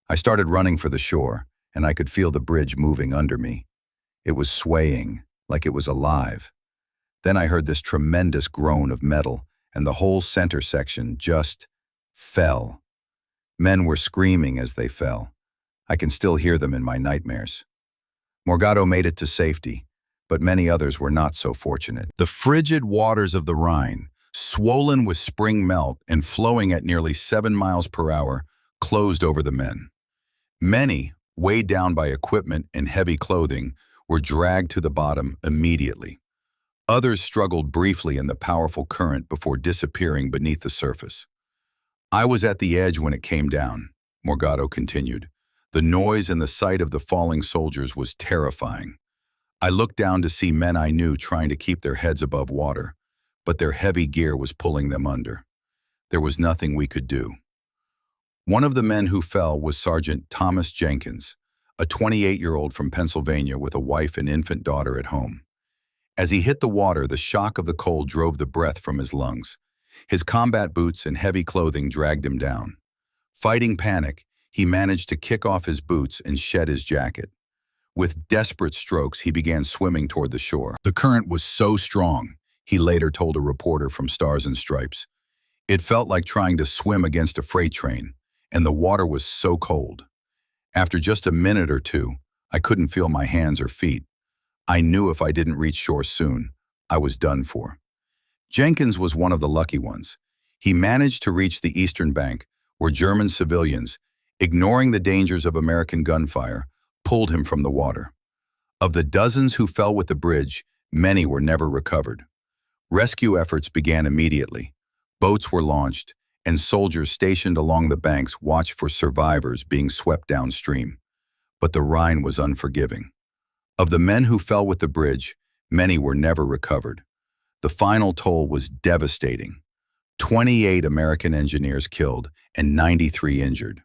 "I started running for the shore, and I could feel the bridge moving under me. It was swaying, like it was alive. Then I heard this tremendous groan of metal, and the whole center section just fell. Men were screaming as they fell. I can still hear them in my nightmares." Morgado made it to safety, but many others were not so fortunate. The frigid waters of the Rhine, swollen with spring melt and flowing at nearly 7 miles per hour, closed over the men. Many, weighed down by equipment and heavy clothing, were dragged to the bottom immediately. Others struggled briefly in the powerful current before disappearing beneath the surface. "I was at the edge when it came down," Morgado continued. "The noise and the sight of the falling soldiers was terrifying. I looked down to see men I knew trying to keep their heads above water, but their heavy gear was pulling them under. There was nothing we could do." One of the men who fell was Sergeant Thomas Jenkins, a 28-year-old from Pennsylvania with a wife and infant daughter at home. As he hit the water, the shock of the cold drove the breath from his lungs. His combat boots and heavy clothing dragged him down. Fighting panic, he managed to kick off his boots and shed his jacket. With desperate strokes, he began swimming toward the shore. "The current was so strong," he later told a reporter from Stars and Stripes. "It felt like trying to swim against a freight train, and the water was so cold. After just a minute or two, I couldn't feel my hands or feet. I knew if I didn't reach shore soon, I was done for." Jenkins was one of the lucky ones. He managed to reach the eastern bank, where German civilians, ignoring the dangers of American gunfire, pulled him from the water. Of the dozens who fell with the bridge, many were never recovered. Rescue efforts began immediately. Boats were launched, and soldiers stationed along the banks watched for survivors being swept downstream. But the Rhine was unforgiving. Of the men who fell with the bridge, many were never recovered. The final toll was devastating. 28 American engineers killed and 93 injured.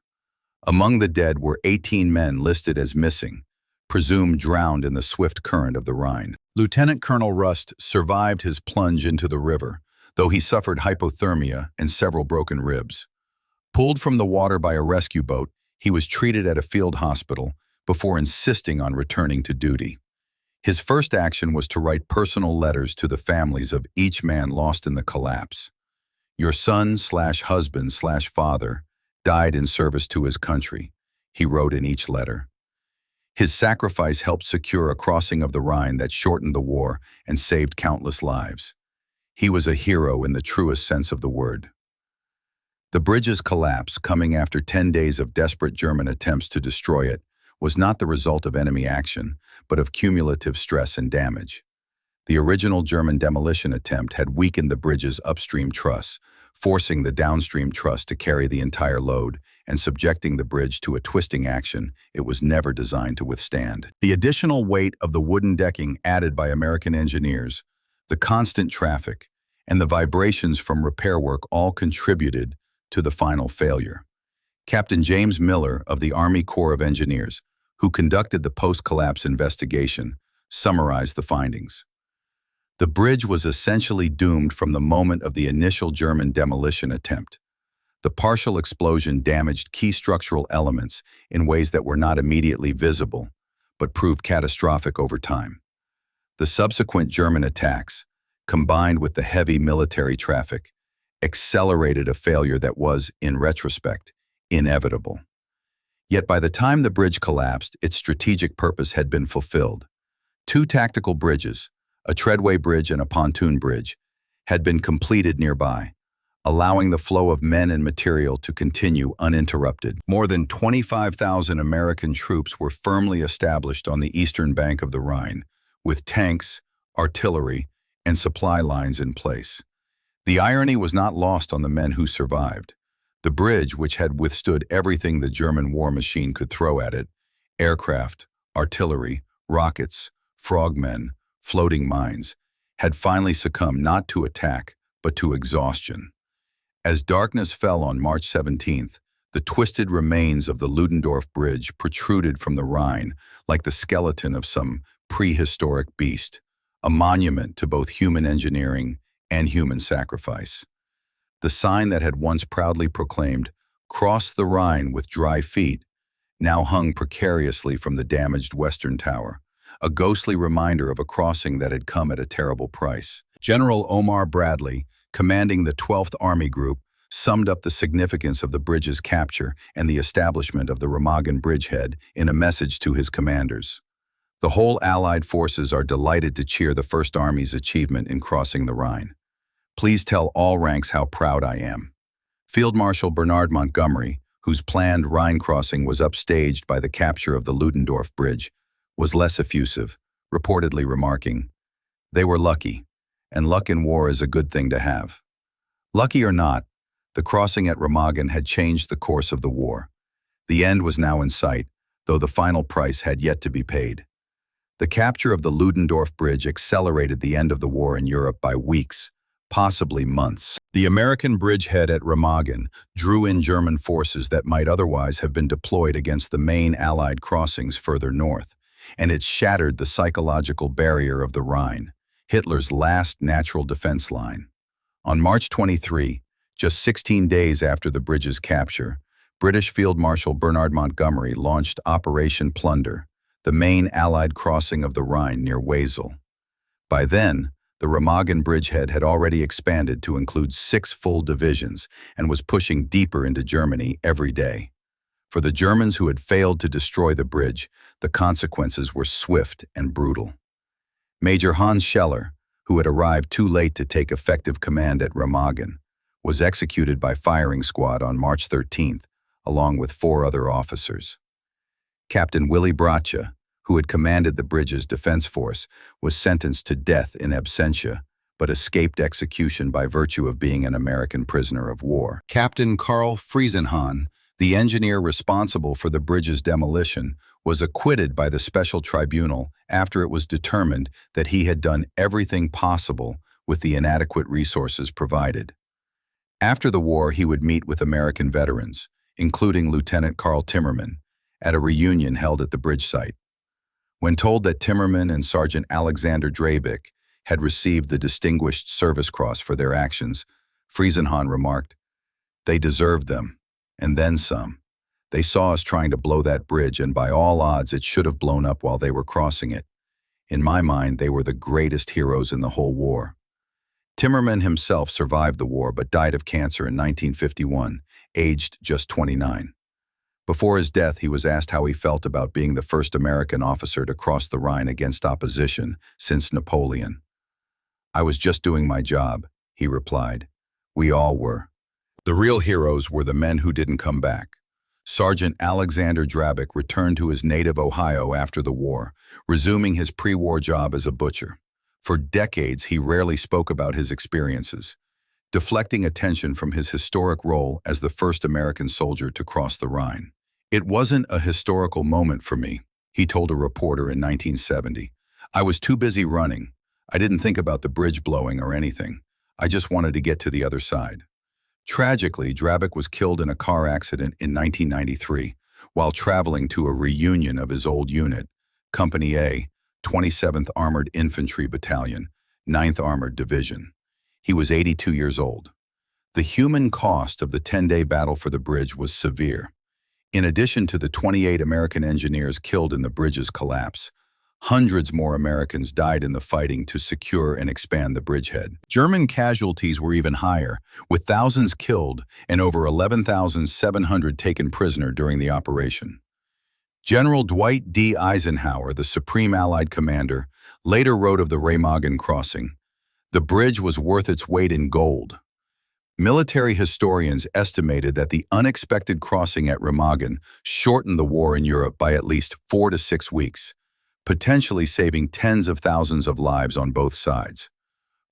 Among the dead were 18 men listed as missing, presumed drowned in the swift current of the Rhine. Lieutenant Colonel Rust survived his plunge into the river, though he suffered hypothermia and several broken ribs. Pulled from the water by a rescue boat, he was treated at a field hospital before insisting on returning to duty. His first action was to write personal letters to the families of each man lost in the collapse. "Your son/husband/father died in service to his country," he wrote in each letter. His sacrifice helped secure a crossing of the Rhine that shortened the war and saved countless lives. He was a hero in the truest sense of the word. The bridge's collapse, coming after 10 days of desperate German attempts to destroy it, was not the result of enemy action, but of cumulative stress and damage. The original German demolition attempt had weakened the bridge's upstream truss, forcing the downstream truss to carry the entire load and subjecting the bridge to a twisting action it was never designed to withstand. The additional weight of the wooden decking added by American engineers, the constant traffic, and the vibrations from repair work all contributed to the final failure. Captain James Miller of the Army Corps of Engineers, who conducted the post-collapse investigation, summarized the findings. The bridge was essentially doomed from the moment of the initial German demolition attempt. The partial explosion damaged key structural elements in ways that were not immediately visible, but proved catastrophic over time. The subsequent German attacks, combined with the heavy military traffic, accelerated a failure that was, in retrospect, inevitable. Yet by the time the bridge collapsed, its strategic purpose had been fulfilled. Two tactical bridges, a treadway bridge and a pontoon bridge, had been completed nearby, allowing the flow of men and material to continue uninterrupted. More than 25,000 American troops were firmly established on the eastern bank of the Rhine, with tanks, artillery, and supply lines in place. The irony was not lost on the men who survived. The bridge, which had withstood everything the German war machine could throw at it, aircraft, artillery, rockets, frogmen, floating mines, had finally succumbed not to attack, but to exhaustion. As darkness fell on March 17th, the twisted remains of the Ludendorff Bridge protruded from the Rhine like the skeleton of some prehistoric beast, a monument to both human engineering and human sacrifice. The sign that had once proudly proclaimed, "Cross the Rhine with dry feet," now hung precariously from the damaged western tower, a ghostly reminder of a crossing that had come at a terrible price. General Omar Bradley, commanding the 12th Army Group, summed up the significance of the bridge's capture and the establishment of the Remagen bridgehead in a message to his commanders. The whole Allied forces are delighted to cheer the First Army's achievement in crossing the Rhine. Please tell all ranks how proud I am. Field Marshal Bernard Montgomery, whose planned Rhine crossing was upstaged by the capture of the Ludendorff Bridge, was less effusive, reportedly remarking, "They were lucky, and luck in war is a good thing to have." Lucky or not, the crossing at Remagen had changed the course of the war. The end was now in sight, though the final price had yet to be paid. The capture of the Ludendorff Bridge accelerated the end of the war in Europe by weeks, possibly months. The American bridgehead at Remagen drew in German forces that might otherwise have been deployed against the main Allied crossings further north, and it shattered the psychological barrier of the Rhine, Hitler's last natural defense line. On March 23, just 16 days after the bridge's capture, British Field Marshal Bernard Montgomery launched Operation Plunder, the main Allied crossing of the Rhine near Wesel. By then, the Remagen bridgehead had already expanded to include 6 full divisions and was pushing deeper into Germany every day. For the Germans who had failed to destroy the bridge, the consequences were swift and brutal. Major Hans Scheller, who had arrived too late to take effective command at Remagen, was executed by firing squad on March 13th, along with 4 other officers. Captain Willy Bracha, who had commanded the bridge's defense force, was sentenced to death in absentia, but escaped execution by virtue of being an American prisoner of war. Captain Karl Friesenhahn, the engineer responsible for the bridge's demolition, was acquitted by the special tribunal after it was determined that he had done everything possible with the inadequate resources provided. After the war, he would meet with American veterans, including Lieutenant Carl Timmerman, at a reunion held at the bridge site. When told that Timmerman and Sergeant Alexander Drabik had received the Distinguished Service Cross for their actions, Friesenhahn remarked, "They deserved them, and then some. They saw us trying to blow that bridge, and by all odds it should have blown up while they were crossing it. In my mind, they were the greatest heroes in the whole war." Timmerman himself survived the war but died of cancer in 1951, aged just 29. Before his death, he was asked how he felt about being the first American officer to cross the Rhine against opposition since Napoleon. "I was just doing my job," he replied. "We all were." The real heroes were the men who didn't come back. Sergeant Alexander Drabick returned to his native Ohio after the war, resuming his pre-war job as a butcher. For decades, he rarely spoke about his experiences, deflecting attention from his historic role as the first American soldier to cross the Rhine. "It wasn't a historical moment for me," he told a reporter in 1970. "I was too busy running. I didn't think about the bridge blowing or anything. I just wanted to get to the other side." Tragically, Drabick was killed in a car accident in 1993 while traveling to a reunion of his old unit, Company A, 27th Armored Infantry Battalion, 9th Armored Division. He was 82 years old. The human cost of the 10-day battle for the bridge was severe. In addition to the 28 American engineers killed in the bridge's collapse, hundreds more Americans died in the fighting to secure and expand the bridgehead. German casualties were even higher, with thousands killed and over 11,700 taken prisoner during the operation. General Dwight D. Eisenhower, the Supreme Allied Commander, later wrote of the Remagen crossing, "The bridge was worth its weight in gold." Military historians estimated that the unexpected crossing at Remagen shortened the war in Europe by at least 4 to 6 weeks, potentially saving tens of thousands of lives on both sides.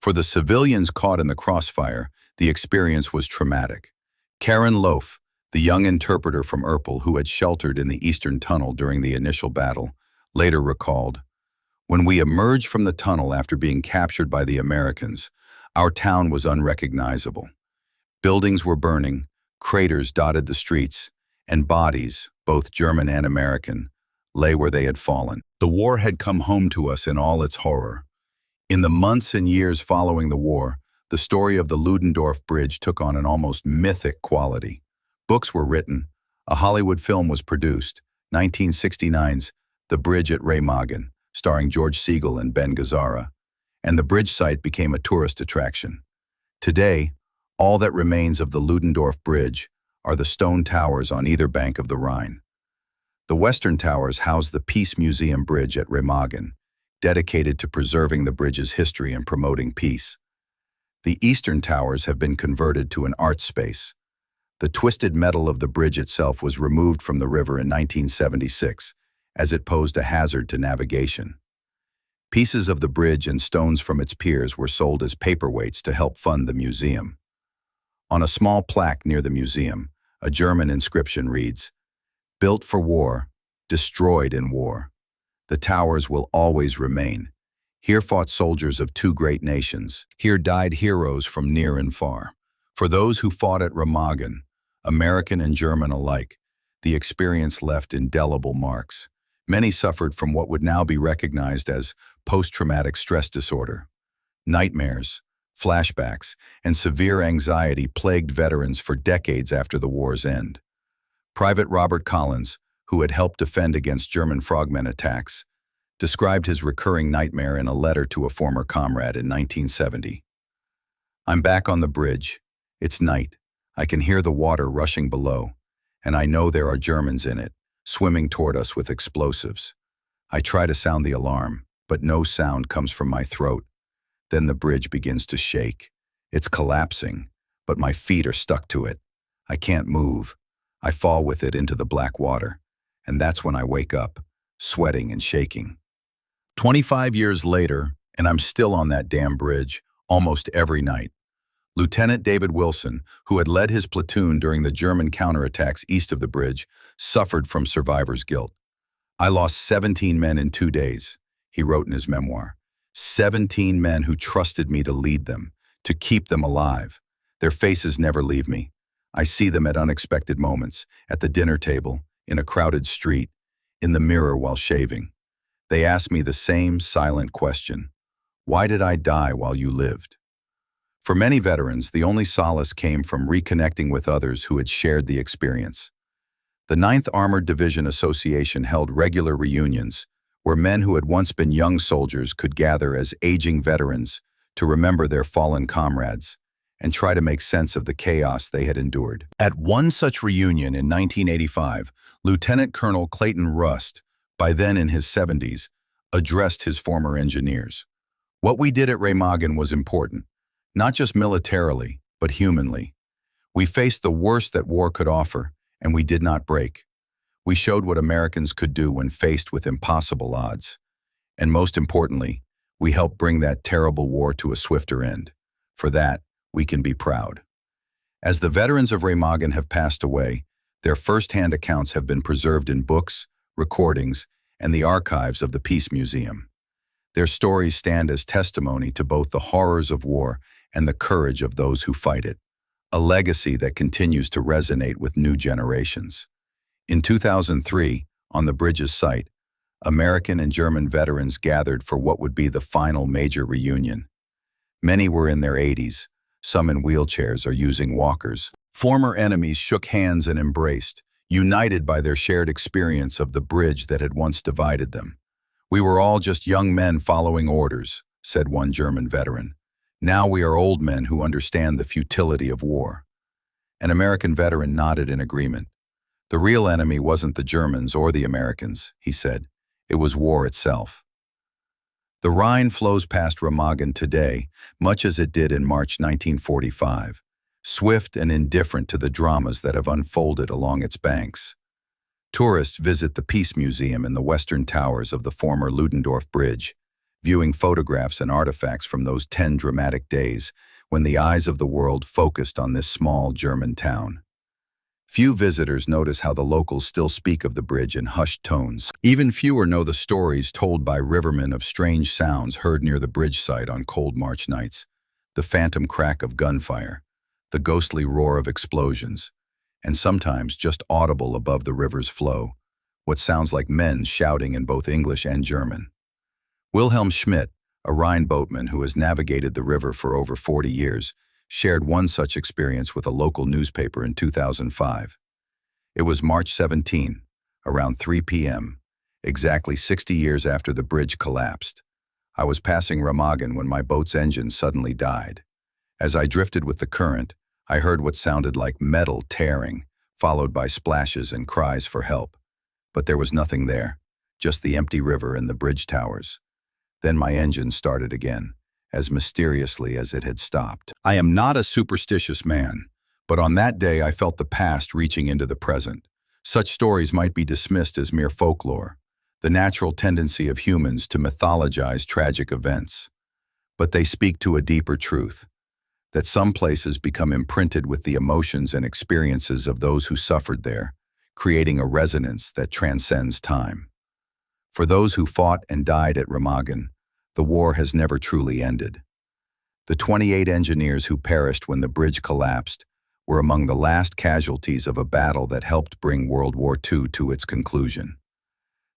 For the civilians caught in the crossfire, the experience was traumatic. Karen Loaf, the young interpreter from Erpel who had sheltered in the Eastern Tunnel during the initial battle, later recalled, "When we emerged from the tunnel after being captured by the Americans, our town was unrecognizable. Buildings were burning, craters dotted the streets, and bodies, both German and American, lay where they had fallen. The war had come home to us in all its horror." In the months and years following the war, the story of the Ludendorff Bridge took on an almost mythic quality. Books were written, a Hollywood film was produced, 1969's The Bridge at Remagen, starring George Segal and Ben Gazzara, and the bridge site became a tourist attraction. Today, all that remains of the Ludendorff Bridge are the stone towers on either bank of the Rhine. The western towers house the Peace Museum Bridge at Remagen, dedicated to preserving the bridge's history and promoting peace. The eastern towers have been converted to an art space. The twisted metal of the bridge itself was removed from the river in 1976, as it posed a hazard to navigation. Pieces of the bridge and stones from its piers were sold as paperweights to help fund the museum. On a small plaque near the museum, a German inscription reads, "Built for war, destroyed in war. The towers will always remain. Here fought soldiers of two great nations. Here died heroes from near and far." For those who fought at Remagen, American and German alike, the experience left indelible marks. Many suffered from what would now be recognized as post-traumatic stress disorder. Nightmares, flashbacks, and severe anxiety plagued veterans for decades after the war's end. Private Robert Collins, who had helped defend against German frogmen attacks, described his recurring nightmare in a letter to a former comrade in 1970. "I'm back on the bridge. It's night. I can hear the water rushing below, and I know there are Germans in it, swimming toward us with explosives. I try to sound the alarm, but no sound comes from my throat. Then the bridge begins to shake. It's collapsing, but my feet are stuck to it. I can't move. I fall with it into the black water, and that's when I wake up, sweating and shaking." 25 years later, and I'm still on that damn bridge, almost every night. Lieutenant David Wilson, who had led his platoon during the German counterattacks east of the bridge, suffered from survivor's guilt. "I lost 17 men in 2 days," he wrote in his memoir. 17 men who trusted me to lead them, to keep them alive. Their faces never leave me. I see them at unexpected moments, at the dinner table, in a crowded street, in the mirror while shaving. They ask me the same silent question: why did I die while you lived? For many veterans, the only solace came from reconnecting with others who had shared the experience. The 9th Armored Division Association held regular reunions, where men who had once been young soldiers could gather as aging veterans to remember their fallen comrades and try to make sense of the chaos they had endured. At one such reunion in 1985, Lieutenant Colonel Clayton Rust, by then in his 70s, addressed his former engineers. What we did at Remagen was important, not just militarily, but humanly. We faced the worst that war could offer, and we did not break. We showed what Americans could do when faced with impossible odds. And most importantly, we helped bring that terrible war to a swifter end. For that, we can be proud. As the veterans of Remagen have passed away, their first-hand accounts have been preserved in books, recordings, and the archives of the Peace Museum. Their stories stand as testimony to both the horrors of war and the courage of those who fight it, a legacy that continues to resonate with new generations. In 2003, on the bridge's site, American and German veterans gathered for what would be the final major reunion. Many were in their 80s, some in wheelchairs or using walkers. Former enemies shook hands and embraced, united by their shared experience of the bridge that had once divided them. "We were all just young men following orders," said one German veteran. "Now we are old men who understand the futility of war." An American veteran nodded in agreement. "The real enemy wasn't the Germans or the Americans," he said. "It was war itself." The Rhine flows past Remagen today, much as it did in March 1945, swift and indifferent to the dramas that have unfolded along its banks. Tourists visit the Peace Museum in the western towers of the former Ludendorff Bridge, viewing photographs and artifacts from those 10 dramatic days when the eyes of the world focused on this small German town. Few visitors notice how the locals still speak of the bridge in hushed tones. Even fewer know the stories told by rivermen of strange sounds heard near the bridge site on cold March nights, the phantom crack of gunfire, the ghostly roar of explosions, and sometimes just audible above the river's flow, what sounds like men shouting in both English and German. Wilhelm Schmidt, a Rhine boatman who has navigated the river for over 40 years, shared one such experience with a local newspaper in 2005. It was March 17, around 3 p.m., exactly 60 years after the bridge collapsed. I was passing Remagen when my boat's engine suddenly died. As I drifted with the current, I heard what sounded like metal tearing, followed by splashes and cries for help. But there was nothing there, just the empty river and the bridge towers. Then my engine started again, as mysteriously as it had stopped. I am not a superstitious man, but on that day I felt the past reaching into the present. Such stories might be dismissed as mere folklore, the natural tendency of humans to mythologize tragic events. But they speak to a deeper truth, that some places become imprinted with the emotions and experiences of those who suffered there, creating a resonance that transcends time. For those who fought and died at Remagen, the war has never truly ended. The 28 engineers who perished when the bridge collapsed were among the last casualties of a battle that helped bring World War II to its conclusion.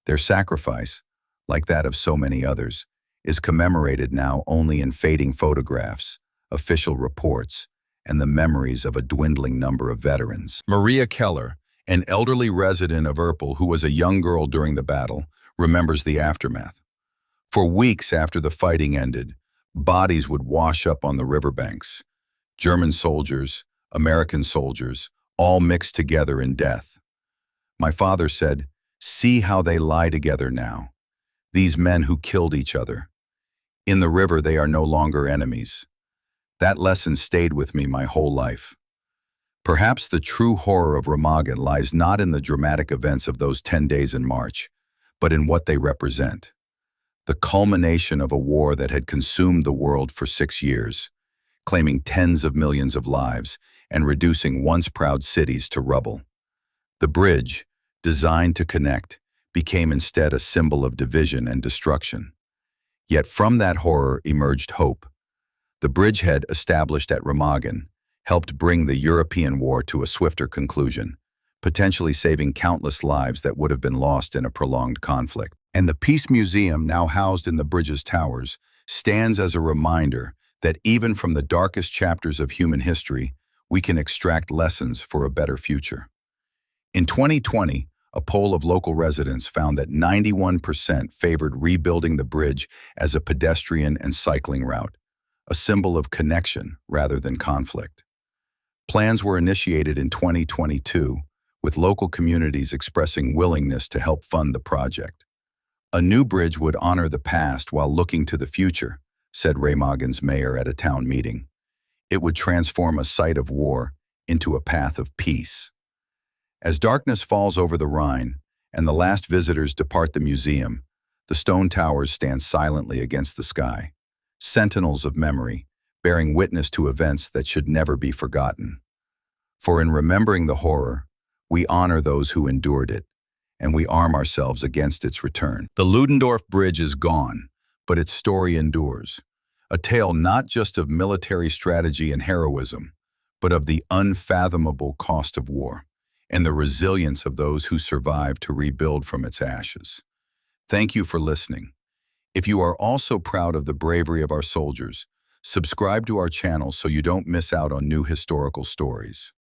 Their sacrifice, like that of so many others, is commemorated now only in fading photographs, official reports, and the memories of a dwindling number of veterans. Maria Keller, an elderly resident of Erpel who was a young girl during the battle, remembers the aftermath. For weeks after the fighting ended, bodies would wash up on the riverbanks. German soldiers, American soldiers, all mixed together in death. My father said, "See how they lie together now. These men who killed each other. In the river they are no longer enemies." That lesson stayed with me my whole life. Perhaps the true horror of Remagen lies not in the dramatic events of those 10 days in March, but in what they represent. The culmination of a war that had consumed the world for 6 years, claiming tens of millions of lives and reducing once proud cities to rubble. The bridge, designed to connect, became instead a symbol of division and destruction. Yet from that horror emerged hope. The bridgehead established at Remagen helped bring the European war to a swifter conclusion, potentially saving countless lives that would have been lost in a prolonged conflict. And the Peace Museum, now housed in the bridge's towers, stands as a reminder that even from the darkest chapters of human history, we can extract lessons for a better future. In 2020, a poll of local residents found that 91% favored rebuilding the bridge as a pedestrian and cycling route, a symbol of connection rather than conflict. Plans were initiated in 2022, with local communities expressing willingness to help fund the project. A new bridge would honor the past while looking to the future, said Remagen's mayor at a town meeting. It would transform a site of war into a path of peace. As darkness falls over the Rhine and the last visitors depart the museum, the stone towers stand silently against the sky, sentinels of memory, bearing witness to events that should never be forgotten. For in remembering the horror, we honor those who endured it, and we arm ourselves against its return. The Ludendorff Bridge is gone, but its story endures. A tale not just of military strategy and heroism, but of the unfathomable cost of war and the resilience of those who survived to rebuild from its ashes. Thank you for listening. If you are also proud of the bravery of our soldiers, subscribe to our channel so you don't miss out on new historical stories.